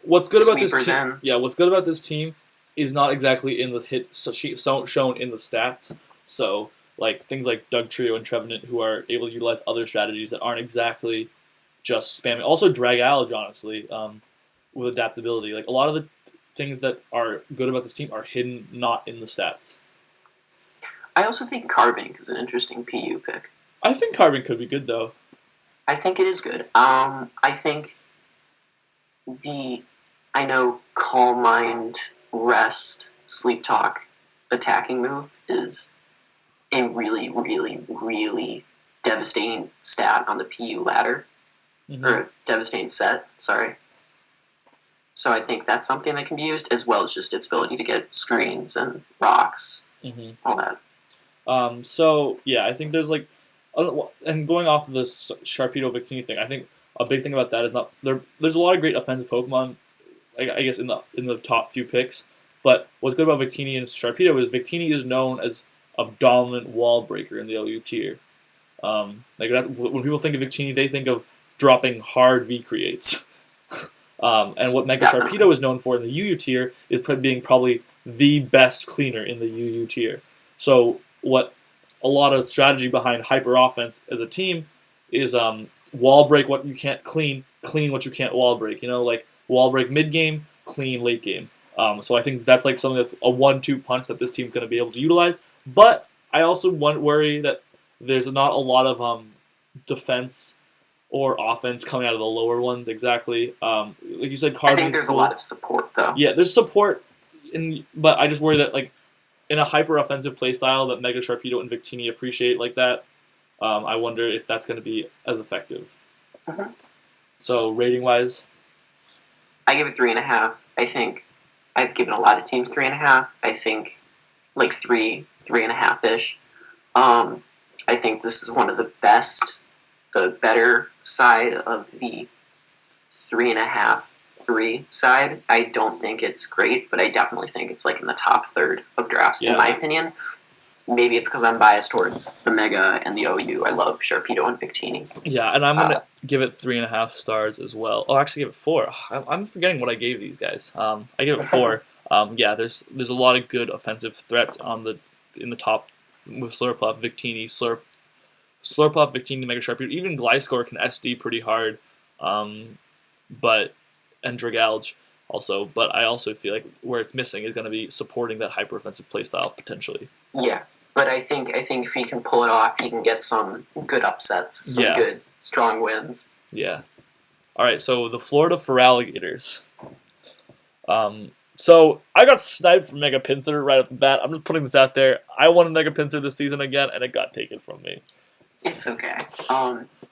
A: what's good about this
B: team?
A: What's good about this team is not exactly in the hit sheet shown in the stats. So like things like Dugtrio and Trevenant who are able to utilize other strategies that aren't exactly just spamming. Also Dragalge, honestly, with adaptability. Like a lot of the things that are good about this team are hidden, not in the stats.
B: I also think Carbink is an interesting PU pick.
A: I think Carbink could be good though.
B: I think it is good. I think I know Calm Mind, Rest, Sleep Talk attacking move is a really, really, really devastating stat on the PU ladder.
A: Mm-hmm.
B: Or a devastating set, sorry. So I think that's something that can be used, as well as just its ability to get screens and rocks, all that.
A: So, yeah, I think there's like... And going off of this Sharpedo Victini thing, I think a big thing about that is not there's a lot of great offensive Pokemon, I guess, in the top few picks. But what's good about Victini and Sharpedo is Victini is known as a dominant wall breaker in the LU tier. When people think of Victini, they think of dropping hard V creates. And what Mega Sharpedo is known for in the UU tier is being probably the best cleaner in the UU tier. So what a lot of strategy behind hyper offense as a team is wall break what you can't clean what you can't wall break. Like wall break mid game, clean late game. So I think that's like something that's a 1-2 punch that this team's going to be able to utilize. But I also worry that there's not a lot of defense or offense coming out of the lower ones exactly. Like you said, Carbink.
B: I think there's a lot of support though.
A: Yeah, there's support, but I just worry that like in a hyper-offensive playstyle that Mega Sharpedo and Victini appreciate like that, I wonder if that's going to be as effective.
B: Mm-hmm.
A: So, rating-wise?
B: I give it 3.5. I think I've given a lot of teams 3.5. I think like 3.5-ish. I think this is one of the better side of the 3.5, 3 side. I don't think it's great, but I definitely think it's like in the top third of drafts, in my opinion. Maybe it's because I'm biased towards the Mega and the OU. I love Sharpedo and Victini.
A: Yeah, and I'm going to give it 3.5 stars as well. Oh, actually give it 4. I'm forgetting what I gave these guys. I give it 4. Yeah, there's a lot of good offensive threats in the top with Slurpuff, Victini, Slurpuff, Victini, Mega Sharpedo. Even Gliscor can SD pretty hard, and Dragalge also. But I also feel like where it's missing is going to be supporting that hyper offensive playstyle potentially.
B: Yeah, but I think if he can pull it off, he can get some good upsets, some good strong wins.
A: Yeah. All right, so the Florida Feraligatrs. So I got sniped from Mega Pinsir right off the bat. I'm just putting this out there. I wanted Mega Pinsir this season again, and it got taken from me.
B: It's okay.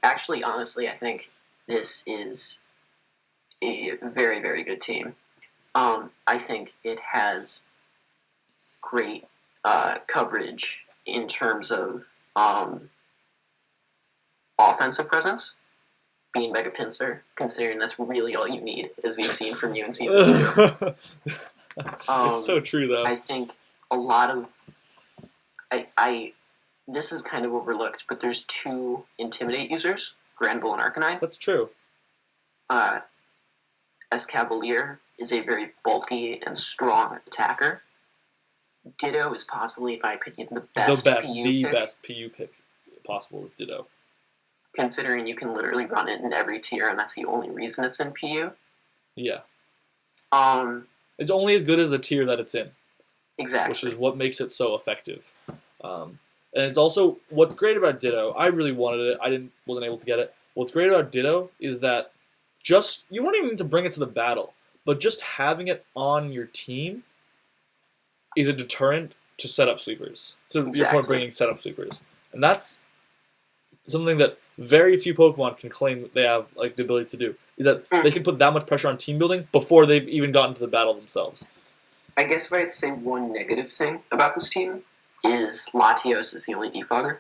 B: Actually, honestly, I think this is a very, very good team. I think it has great coverage in terms of offensive presence. Being Mega Pinsir, considering that's really all you need, as we've seen from you in Season 2.
A: It's so true, though.
B: I think a lot of... this is kind of overlooked, but there's 2 Intimidate users, Granbull and Arcanine.
A: That's true.
B: Escavalier is a very bulky and strong attacker. Ditto is possibly, in my opinion, the best PU pick possible is Ditto. Considering you can literally run it in every tier, and that's the only reason it's in PU.
A: Yeah. It's only as good as the tier that it's in.
B: Exactly.
A: Which is what makes it so effective. And it's also, what's great about Ditto, I really wanted it, wasn't able to get it. What's great about Ditto is that you don't even need to bring it to the battle, but just having it on your team is a deterrent to setup sweepers. To your point, bringing setup sweepers. And that's something that very few Pokemon can claim they have like the ability to do, is that they can put that much pressure on team building before they've even gotten to the battle themselves.
B: I guess if I'd say one negative thing about this team is Latios is the only defogger.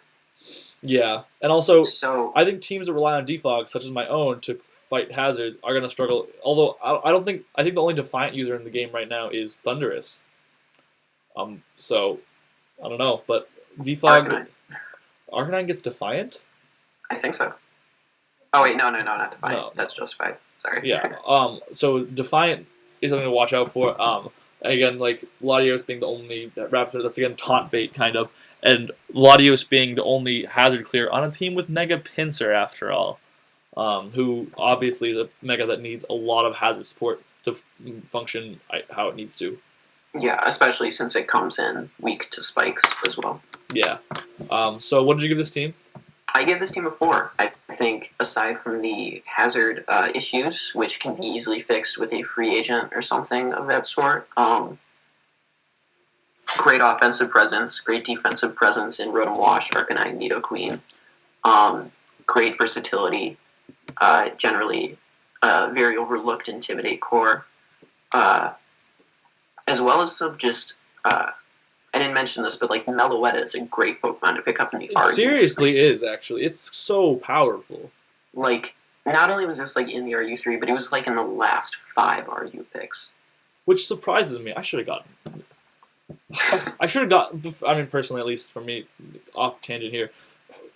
A: Yeah, and also I think teams that rely on defog, such as my own, to fight hazards are going to struggle. Although I think the only Defiant user in the game right now is Thundurus. So I don't know, but defog Arcanine gets Defiant?
B: I think so. Oh wait, no, not Defiant. No, that's Justified. Sorry.
A: Yeah. So Defiant is something to watch out for. Again, like Latios being the only Raptor, that's again taunt bait kind of, and Latios being the only hazard clear on a team with Mega Pinsir after all, who obviously is a Mega that needs a lot of hazard support to function how it needs to.
B: Yeah, especially since it comes in weak to spikes as well.
A: Yeah. So what did you give this team?
B: I give this team a 4. I think aside from the hazard issues, which can be easily fixed with a free agent or something of that sort, great offensive presence, great defensive presence in Rotom Wash, Arcanine, Nidoqueen, great versatility, generally very overlooked Intimidate core, as well as some just... I didn't mention this, but like Meloetta is a great Pokemon to pick up in the RU.
A: It seriously is, actually. It's so powerful.
B: Like, not only was this like in the RU3, but it was like in the last 5 RU picks.
A: Which surprises me. I should have gotten... I mean, personally, at least for me, off tangent here,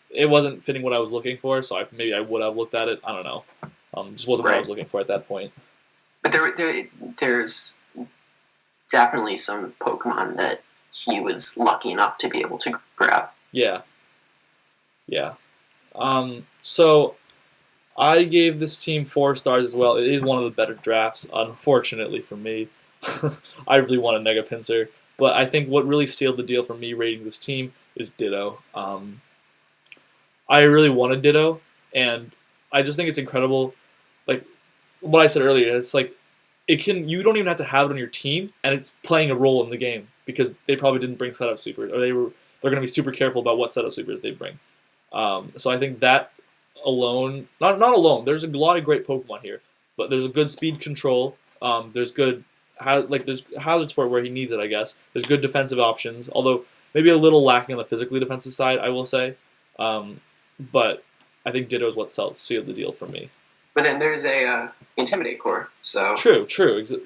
A: it wasn't fitting what I was looking for, so maybe I would have looked at it. I don't know. Just wasn't what I was looking for at that point.
B: But there's definitely some Pokemon that he was lucky enough to be able to grab.
A: Yeah. Yeah. So I gave this team 4 stars as well. It is one of the better drafts, unfortunately for me. I really wanted Mega Pinsir, but I think what really sealed the deal for me rating this team is Ditto. I really wanted Ditto, and I just think it's incredible. Like what I said earlier, it's like you don't even have to have it on your team, and it's playing a role in the game. because they probably didn't bring setup sweepers, or they're going to be super careful about what setup sweepers they bring. So I think that alone, not alone. There's a lot of great Pokemon here, but there's a good speed control. There's good there's Hazard Sport where he needs it, I guess. There's good defensive options, although maybe a little lacking on the physically defensive side, I will say. But I think Ditto is what sealed the deal for me.
B: But then there's a Intimidate core, so...
A: True.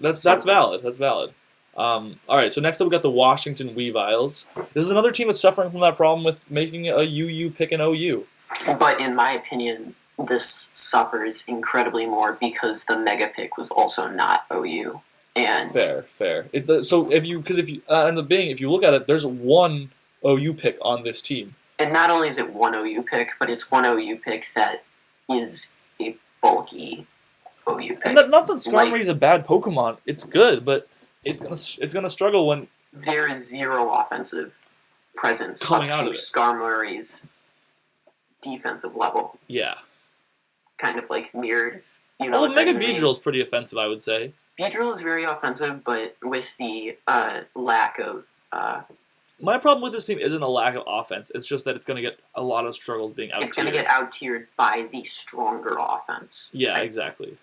A: That's valid. That's valid. All right, so next up we got the Washington Weaviles. This is another team that's suffering from that problem with making a UU pick an OU.
B: But in my opinion, this suffers incredibly more because the mega pick was also not OU. And
A: fair. So if you if you look at it, there's one OU pick on this team.
B: And not only is it one OU pick, but it's one OU pick that is a bulky OU pick.
A: And not that Skarmory is a bad Pokemon. It's good, but it's gonna struggle when
B: there is zero offensive presence
A: coming
B: up
A: out
B: to
A: of it.
B: Skarmory's defensive level.
A: Yeah.
B: Kind of like mirrored.
A: Well, Mega Beedrill is pretty offensive, I would say.
B: Beedrill is very offensive, but with the lack of...
A: My problem with this team isn't a lack of offense. It's just that it's going to get a lot of struggles being out-tiered.
B: It's going to get out-tiered by the stronger offense.
A: Yeah, exactly.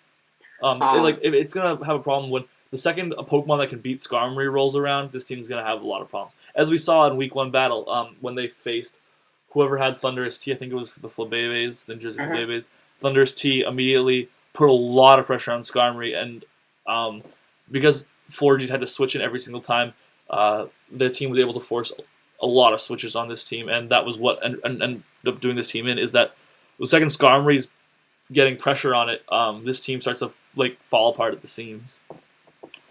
A: It's going to have a problem when the second a Pokemon that can beat Skarmory rolls around, this team's going to have a lot of problems. As we saw in Week 1 battle, when they faced whoever had Thunderous T, I think it was the Flabebes, the Jersey Flabebes. Thunderous T immediately put a lot of pressure on Skarmory, and because Florges had to switch in every single time, the team was able to force a lot of switches on this team, and that was what ended up doing this team in, is that the second Skarmory's getting pressure on it, this team starts to fall apart at the seams.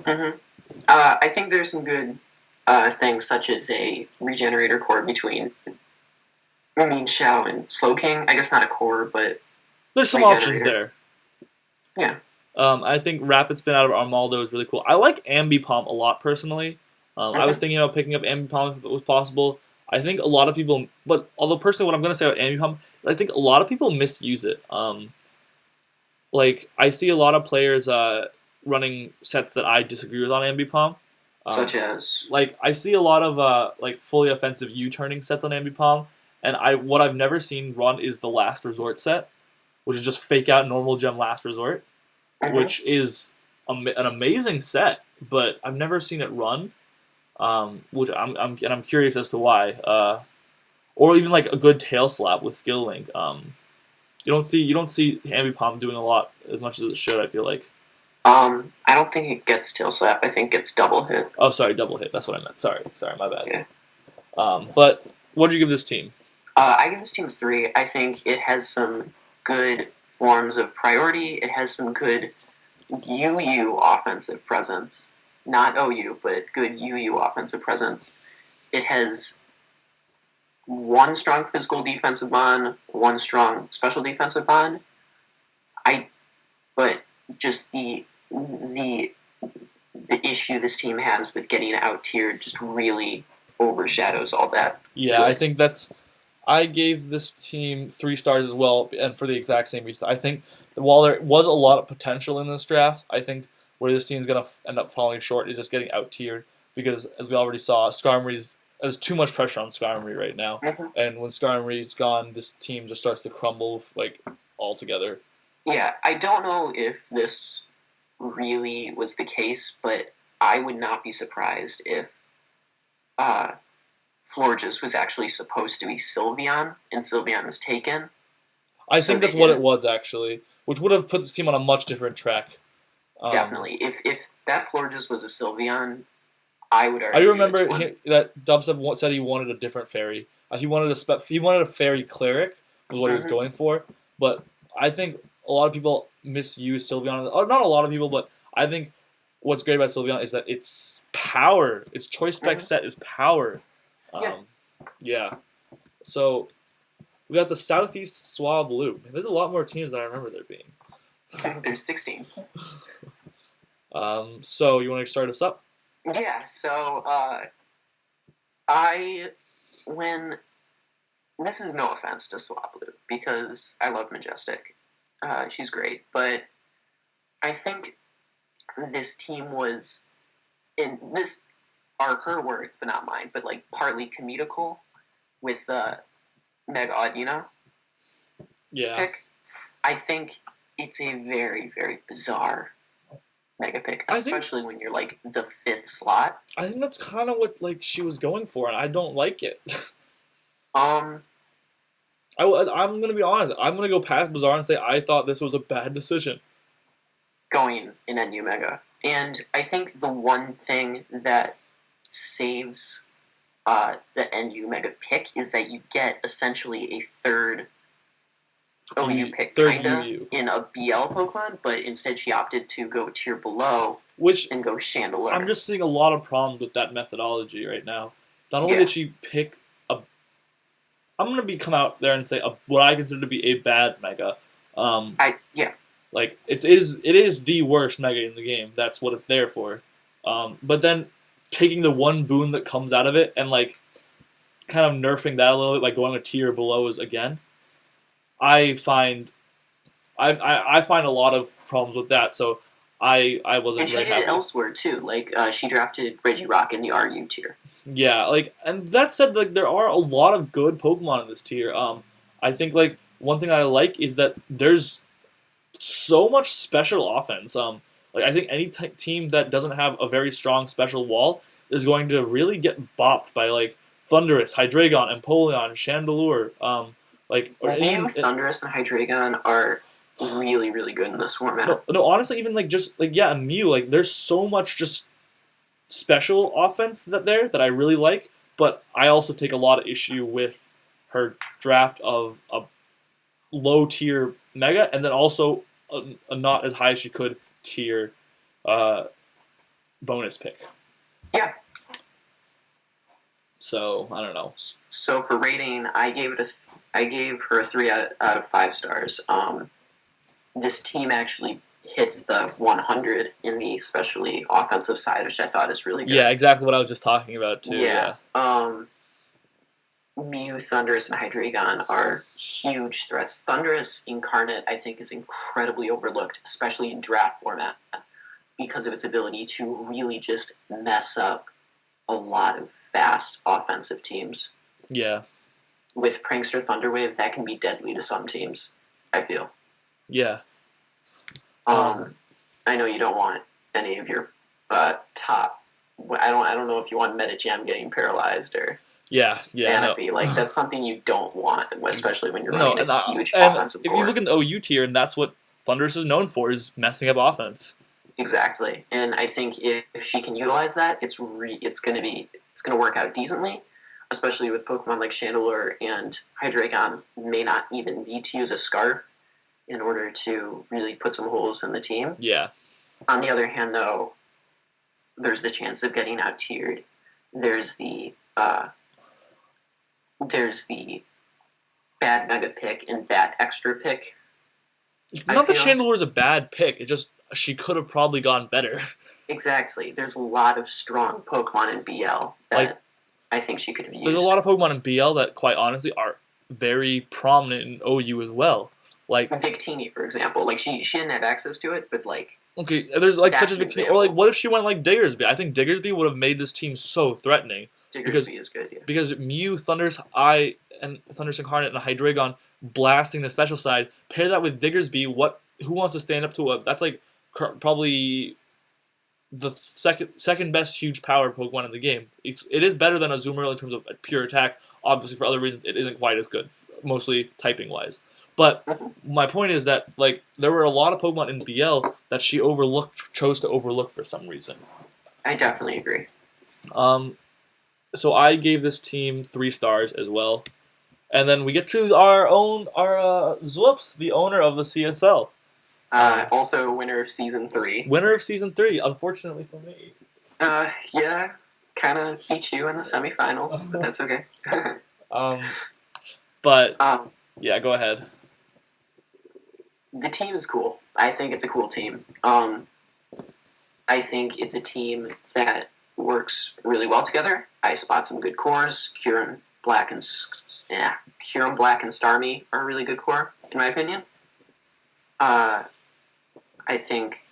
B: I think there's some good things, such as a regenerator core between Shao and Slowking. I guess not a core, but
A: there's some options there.
B: Yeah.
A: I think Rapid Spin out of Armaldo is really cool. I like Ambipom a lot, personally. I was thinking about picking up Ambipom if it was possible. I think a lot of people, although personally what I'm going to say about Ambipom, I think a lot of people misuse it. I see a lot of players running sets that I disagree with on Ambipom.
B: Such as?
A: I see a lot of fully offensive U-turning sets on Ambipom, and what I've never seen run is the Last Resort set, which is just fake out normal gem Last Resort, which is an amazing set, but I've never seen it run. Which I'm curious as to why. Or even a good tail slap with Skill Link. You don't see Ambipom doing a lot as much as it should, I feel like.
B: I don't think it gets tail slap. I think it's double hit.
A: Oh, sorry, double hit. That's what I meant. Sorry, my bad.
B: Yeah.
A: But what did you give this team?
B: I give this team 3. I think it has some good forms of priority. It has some good UU offensive presence. Not OU, but good UU offensive presence. It has one strong physical defensive bond, one strong special defensive bond. But just the issue this team has with getting out-tiered just really overshadows all that.
A: Yeah, I think I gave this team 3 stars as well, and for the exact same reason. I think while there was a lot of potential in this draft, I think where this team's going to end up falling short is just getting out-tiered, because, as we already saw, there's too much pressure on Skarmory right now, and when Skarmory's gone, this team just starts to crumble, altogether.
B: Yeah, I don't know if this really was the case, but I would not be surprised if Florges was actually supposed to be Sylveon, and Sylveon was taken.
A: I think that's what it was, actually, which would have put this team on a much different track.
B: Definitely. If that Florges was a Sylveon, I would argue.
A: I remember that Dubstep said he wanted a different fairy. He wanted a fairy cleric, was what he was going for. But I think a lot of people misuse Sylveon. Not a lot of people, but I think what's great about Sylveon is that it's power. Its choice spec set is power. Yeah. So we got the Southeast Swablu. There's a lot more teams than I remember there being.
B: There's 16.
A: So you want to start us up?
B: Yeah, so this is no offense to Swablu, because I love Majestic. She's great, but I think this team was are her words, but not mine, but like partly comedical with Meg Audino pick. I think it's a very, very bizarre mega pick, especially when you're like the 5th slot.
A: I think that's kind of what like she was going for, and I don't like it. I'm gonna be honest. I'm gonna go past bizarre and say I thought this was a bad decision.
B: Going in NU Mega, and I think the one thing that saves the NU Mega pick is that you get essentially a third OU pick, kinda, in a BL Pokemon, but instead she opted to go a tier below and go Chandelure.
A: I'm just seeing a lot of problems with that methodology right now. Not only did she pick I'm going to come out there and say what I consider to be a bad Mega. Like, it is the worst Mega in the game. That's what it's there for. But then taking the one boon that comes out of it and, like, kind of nerfing that a little bit by going a tier below again, I find a lot of problems with that. So I wasn't.
B: And she did it elsewhere too. Like she drafted Regirock in the RU tier.
A: Yeah, like, and that said, like, there are a lot of good Pokemon in this tier. I think like one thing I like is that there's so much special offense. Like, I think any team that doesn't have a very strong special wall is going to really get bopped by like Thundurus, Hydreigon, Empoleon, Chandelure.
B: Mew, Thundurus, and Hydreigon are really, really good in this format.
A: No, honestly, even like just like Mew, like there's so much just special offense that I really like, but I also take a lot of issue with her draft of a low tier Mega, and then also a not as high as she could tier bonus pick.
B: Yeah.
A: So I don't know.
B: So for rating, I gave her a 3 out of 5 stars. This team actually hits the 100 in the especially offensive side, which I thought is really good.
A: Yeah, exactly what I was just talking about too.
B: Yeah. Mew, Thundurus, and Hydreigon are huge threats. Thundurus Incarnate, I think, is incredibly overlooked, especially in draft format, because of its ability to really just mess up a lot of fast offensive teams.
A: Yeah.
B: With Prankster Thunderwave, that can be deadly to some teams, I feel.
A: Yeah.
B: I know you don't want any of your top. I don't know if you want Metagem getting paralyzed or Manaphy. No. Like, that's something you don't want, especially when you're running a huge offensive core.
A: If you look in the OU tier, and that's what Thundurus is known for, is messing up offense.
B: Exactly, and I think if she can utilize that, it's gonna work out decently. Especially with Pokemon like Chandelure and Hydreigon may not even need to use a Scarf in order to really put some holes in the team.
A: Yeah.
B: On the other hand, though, there's the chance of getting out tiered. There's the bad Mega pick and bad extra pick.
A: Not that Chandelure is a bad pick. It just she could have probably gone better.
B: Exactly. There's a lot of strong Pokemon in BL that I think she could have used.
A: There's a lot of Pokemon in BL that, quite honestly, are very prominent in OU as well. Like
B: Victini, for example. Like she didn't have access to it, but like
A: there's like such a Victini. Or like, what if she went like Diggersby? I think Diggersby would have made this team so threatening.
B: Diggersby is good, yeah.
A: Because Mew, Thundurus Incarnate, and Hydreigon blasting the special side. Pair that with Diggersby. Who wants to stand up to a? That's like probably the second best huge power Pokemon in the game. It is better than Azumarill in terms of pure attack. Obviously, for other reasons, it isn't quite as good, mostly typing wise. But my point is that like there were a lot of Pokemon in BL that she chose to overlook for some reason.
B: I definitely agree.
A: So I gave this team 3 stars as well, and then we get to our Zwoops, the owner of the CSL.
B: Also winner of Season 3.
A: Winner of Season 3, unfortunately for me.
B: Yeah, kind of beat you in the semifinals, but that's okay.
A: Yeah, go ahead.
B: The team is cool. I think it's a cool team. I think it's a team that works really well together. I spot some good cores. Kyurem Black and Starmie are a really good core, in my opinion. I think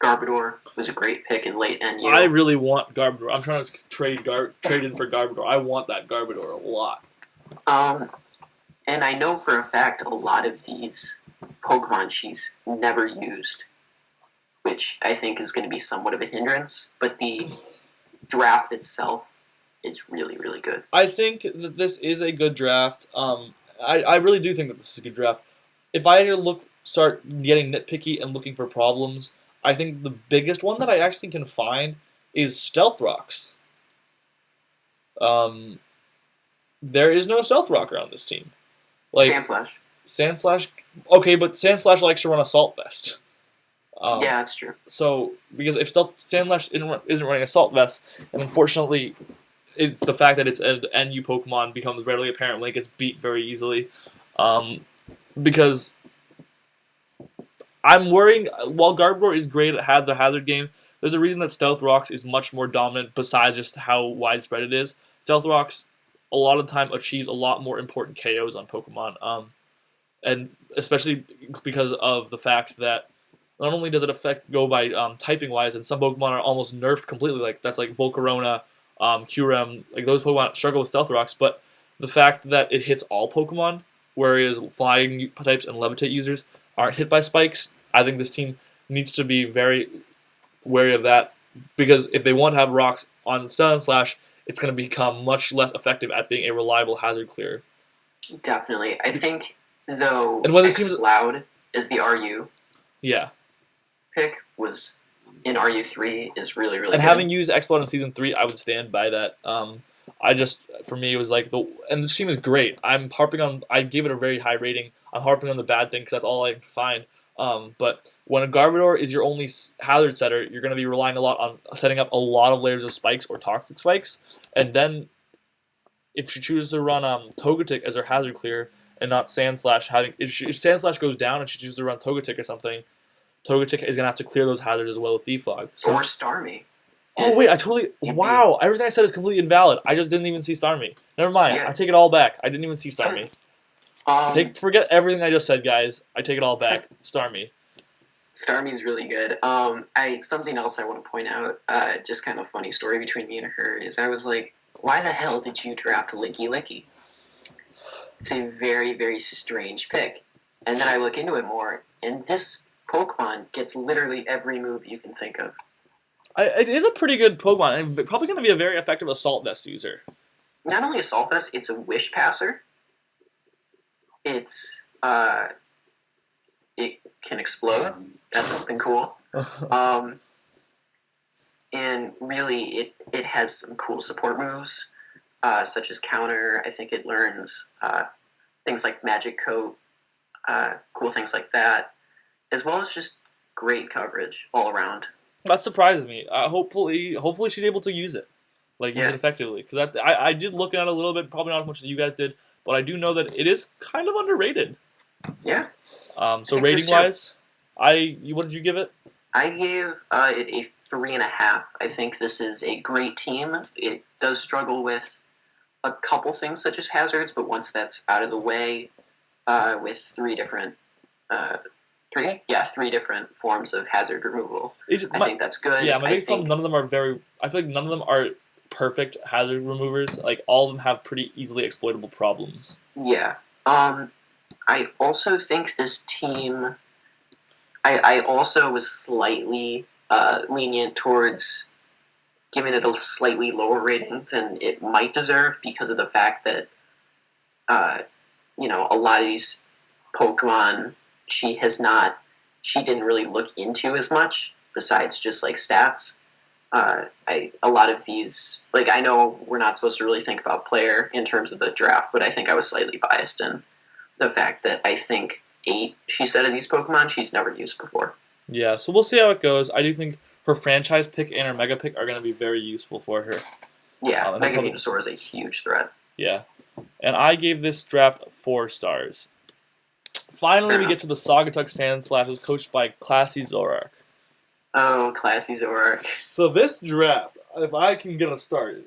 B: Garbodor was a great pick in late NU.
A: I really want Garbodor. I'm trying to trade in for Garbodor. I want that Garbodor a lot.
B: And I know for a fact a lot of these Pokemon she's never used, which I think is going to be somewhat of a hindrance, but the draft itself is really, really good.
A: I think that this is a good draft. I really do think that this is a good draft. If I had to start getting nitpicky and looking for problems, I think the biggest one that I actually can find is Stealth Rocks. There is no Stealth Rock around this team.
B: Sandslash.
A: Okay, but Sandslash likes to run Assault Vest.
B: Yeah, that's true.
A: So, because if Sandslash isn't running Assault Vest, and unfortunately, it's the fact that it's an NU Pokemon becomes readily apparent when it gets beat very easily. Because I'm worrying, while Garbodor is great at the hazard game, there's a reason that Stealth Rocks is much more dominant besides just how widespread it is. Stealth Rocks, a lot of the time, achieves a lot more important KOs on Pokemon. And especially because of the fact that not only does it go by typing-wise, and some Pokemon are almost nerfed completely, that's like Volcarona, Kyurem, like those Pokemon struggle with Stealth Rocks, but the fact that it hits all Pokemon, whereas flying types and levitate users aren't hit by spikes, I think this team needs to be very wary of that, because if they want to have rocks on Sandslash, it's going to become much less effective at being a reliable hazard clearer.
B: Definitely. I think, though,
A: and when
B: Loud is the RU pick was in RU3 is really, really
A: and
B: good.
A: Having used Explode in Season 3, I would stand by that. For me, it was like, and this team is great. I gave it a very high rating. I'm harping on the bad thing because that's all I can find. But when a Garbodor is your only hazard setter, you're going to be relying a lot on setting up a lot of layers of spikes or toxic spikes. And then if she chooses to run Togetic as her hazard clear and not Sandslash, if Sandslash goes down and she chooses to run Togetic or something, Togetic is going to have to clear those hazards as well with Defog.
B: Or Starmie.
A: Oh, wait, wow, everything I said is completely invalid. I just didn't even see Starmie. Never mind, I take it all back. I didn't even see Starmie. Forget everything I just said, guys. I take it all back. Starmie.
B: Starmie's really good. Something else I want to point out, just kind of funny story between me and her, is I was like, why the hell did you draft Licky Licky? It's a very, very strange pick. And then I look into it more, and this Pokemon gets literally every move you can think of.
A: It is a pretty good Pokemon, and probably going to be a very effective Assault Vest user.
B: Not only Assault Vest, it's a Wish Passer. It's, it can explode. That's something cool. And really, it has some cool support moves, such as Counter. I think it learns things like Magic Coat, cool things like that, as well as just great coverage all around.
A: That surprises me. Hopefully she's able to use it, use it effectively. Because I did look at it a little bit, probably not as much as you guys did, but I do know that it is kind of underrated.
B: Yeah.
A: So rating-wise, what did you give it?
B: I gave it a 3.5. I think this is a great team. It does struggle with a couple things such as hazards, but once that's out of the way, with three different forms of hazard removal, I think that's good.
A: Yeah, I think none of them are I feel like none of them are perfect hazard removers. Like, all of them have pretty easily exploitable problems.
B: Yeah. I also think this team... I also was slightly lenient towards giving it a slightly lower rating than it might deserve because of the fact that, a lot of these Pokemon she didn't really look into as much besides just, stats. A lot of these, I know we're not supposed to really think about player in terms of the draft, but I think I was slightly biased in the fact that I think 8, she said, of these Pokemon she's never used before.
A: Yeah, so we'll see how it goes. I do think her franchise pick and her Mega pick are going to be very useful for her.
B: Yeah, Mega Venusaur is a huge threat.
A: Yeah, and I gave this draft 4 stars. Finally, we get to the Saugatuck Sandlashes, coached by Classy Zorak.
B: Oh, Classy Zorak.
A: So this draft, if I can get us started,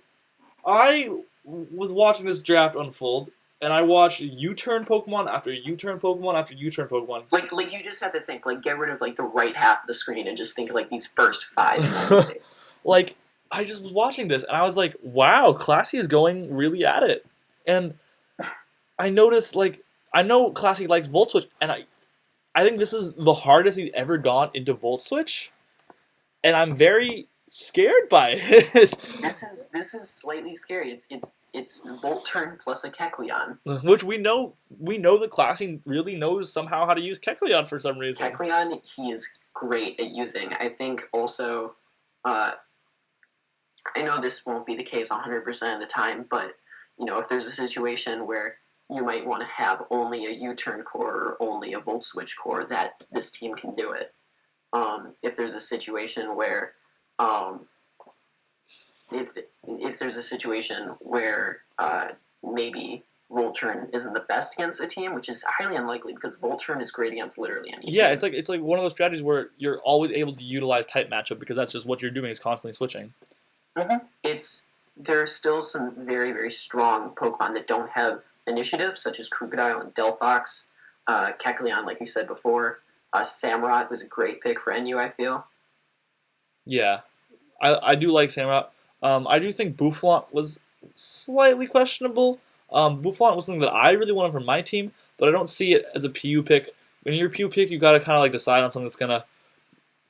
A: I was watching this draft unfold, and I watch U-turn Pokemon after U-turn Pokemon after U-turn Pokemon.
B: Like you just have to think, like, get rid of, like, the right half of the screen and just think of, like, these first 5 mistakes.
A: Like, I just was watching this, and I was like, wow, Classy is going really at it. And I noticed, like, I know Classy likes Volt Switch, and I think this is the hardest he's ever gone into Volt Switch, and I'm very scared by it.
B: This is slightly scary. It's Volt Turn plus a Kecleon.
A: Which we know that Classy really knows somehow how to use Kecleon for some reason.
B: Kecleon, he is great at using. I think also, I know this won't be the case 100% of the time, but if there's a situation where you might want to have only a U-turn core or only a Volt Switch core, that this team can do it. If there's a situation where, if there's a situation where maybe Volturn isn't the best against a team, which is highly unlikely because Volturn is great against literally any team.
A: Yeah, it's like one of those strategies where you're always able to utilize type matchup because that's just what you're doing is constantly switching.
B: Mm-hmm. There are still some very, very strong Pokemon that don't have initiative, such as Crocodile and Delphox. Kecleon, like you said before. Samurott was a great pick for NU, I feel.
A: Yeah. I do like Samurott. I do think Boufflant was slightly questionable. Boufflant was something that I really wanted for my team, but I don't see it as a PU pick. When you're a PU pick, you got to kind of like decide on something that's going to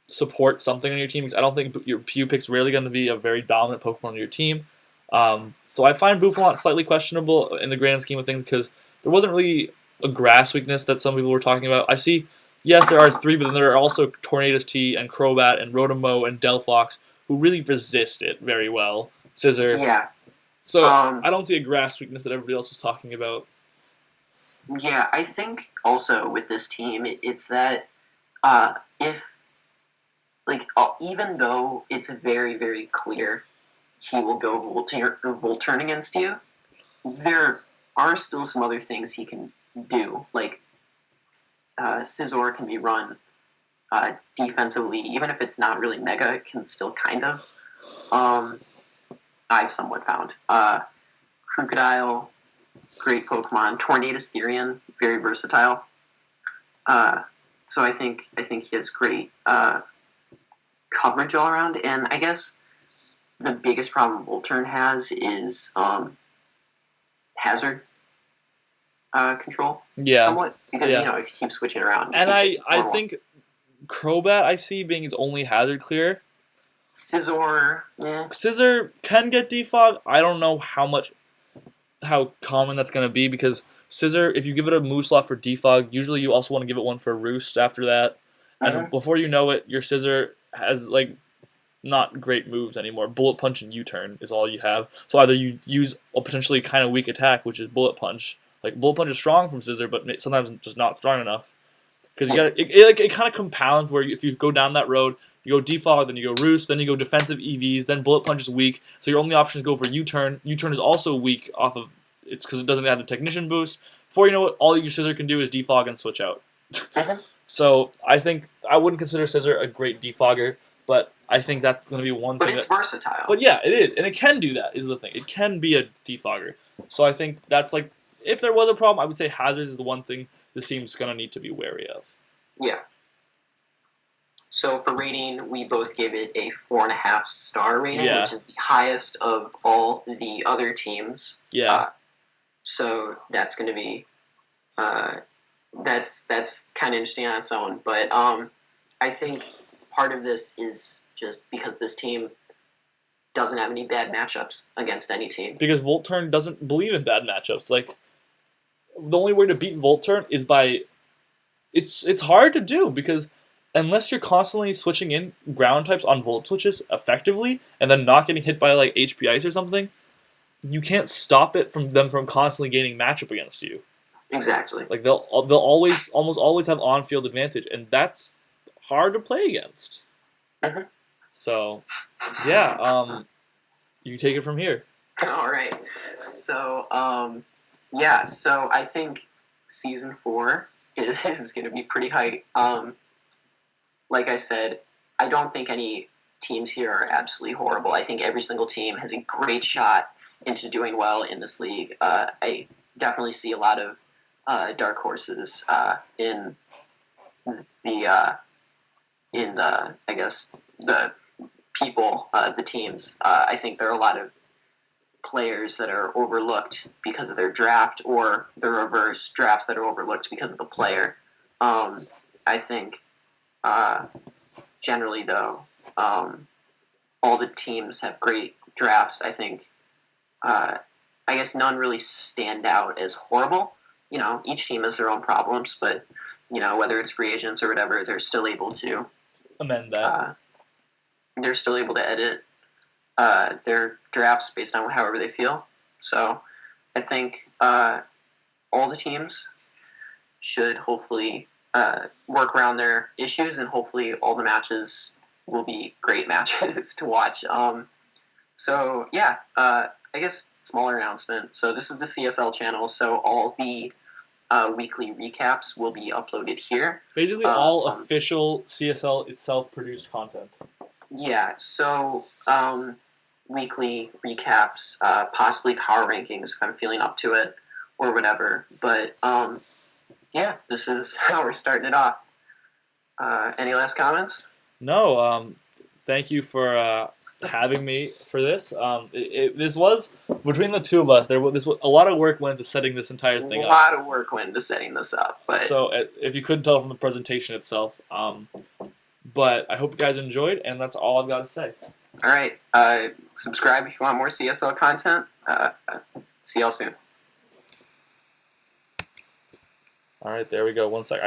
A: support something on your team. Because I don't think your PU pick's really going to be a very dominant Pokemon on your team. So I find Boufflant slightly questionable in the grand scheme of things because there wasn't really a grass weakness that some people were talking about. I see, yes, there are 3, but then there are also Tornadus T and Crobat and Rotomo and Delphox who really resist it very well. Scissor.
B: Yeah.
A: So I don't see a grass weakness that everybody else was talking about.
B: Yeah, I think also with this team, it's that if, like, even though it's very, very clear he will go Volturn against you, there are still some other things he can do. Like, Scizor can be run defensively, even if it's not really Mega, it can still kind of. I've somewhat found. Crocodile, great Pokemon. Tornadus Therian, very versatile. So I think he has great coverage all around, and I guess the biggest problem Volturn has is hazard control.
A: Yeah.
B: Somewhat. Because, if you keep switching around.
A: And I think Crobat I see being his only hazard clear.
B: Scizor, yeah.
A: Scizor can get defog. I don't know how common that's going to be because Scizor, if you give it a move slot for defog, usually you also want to give it one for roost after that. And before you know it, your Scizor has, like, not great moves anymore. Bullet Punch and U-turn is all you have. So either you use a potentially kind of weak attack, which is Bullet Punch. Like, Bullet Punch is strong from Scizor, but sometimes just not strong enough. Because it kind of compounds where if you go down that road, you go defog, then you go roost, then you go defensive EVs, then Bullet Punch is weak. So your only option is go for U-turn. U-turn is also weak off of it's because it doesn't have the Technician boost. Before you know it, all your Scizor can do is defog and switch out. So I think I wouldn't consider Scizor a great defogger, but I think that's going to be one thing.
B: But it's versatile.
A: But yeah, it is, and it can do that. Is the thing. It can be a defogger. So I think that's like if there was a problem, I would say hazards is the one thing this team's going to need to be wary of.
B: Yeah. So for rating, we both gave it a 4.5 star rating, which is the highest of all the other teams.
A: Yeah.
B: So that's going to be, that's kind of interesting on its own. But I think part of this is just because this team doesn't have any bad matchups against any team.
A: Because Volturn doesn't believe in bad matchups. Like, the only way to beat Volturn is by... It's hard to do because unless you're constantly switching in ground types on Volt Switches effectively and then not getting hit by like HP Ice or something, you can't stop it from them from constantly gaining matchup against you.
B: Exactly.
A: Like they'll almost always have on-field advantage, and that's hard to play against. So, yeah, you take it from here.
B: All right. So, so I think Season 4 is going to be pretty hype. Like I said, I don't think any teams here are absolutely horrible. I think every single team has a great shot into doing well in this league. I definitely see a lot of dark horses in the I guess the people, the teams. I think there are a lot of players that are overlooked because of their draft, or the reverse, drafts that are overlooked because of the player. I think generally, though, all the teams have great drafts. I think, I guess none really stand out as horrible. Each team has their own problems, but whether it's free agents or whatever, they're still able to
A: amend that.
B: They're still able to edit their drafts based on however they feel. So I think all the teams should hopefully work around their issues, and hopefully all the matches will be great matches to watch. So yeah, I guess smaller announcement. So this is the CSL channel, so all the weekly recaps will be uploaded here.
A: Basically, all official CSL itself produced content.
B: Yeah, so weekly recaps, possibly power rankings if I'm feeling up to it, or whatever. But yeah, this is how we're starting it off. Any last comments?
A: No. Thank you for having me for this. This was between the two of us. A lot of work went into setting this entire thing up.
B: A lot of work went into setting this up. But
A: so if you couldn't tell from the presentation itself, but I hope you guys enjoyed, and that's all I've got to say.
B: All right. Subscribe if you want more CSL content. See y'all soon.
A: All right, there we go. 1 sec.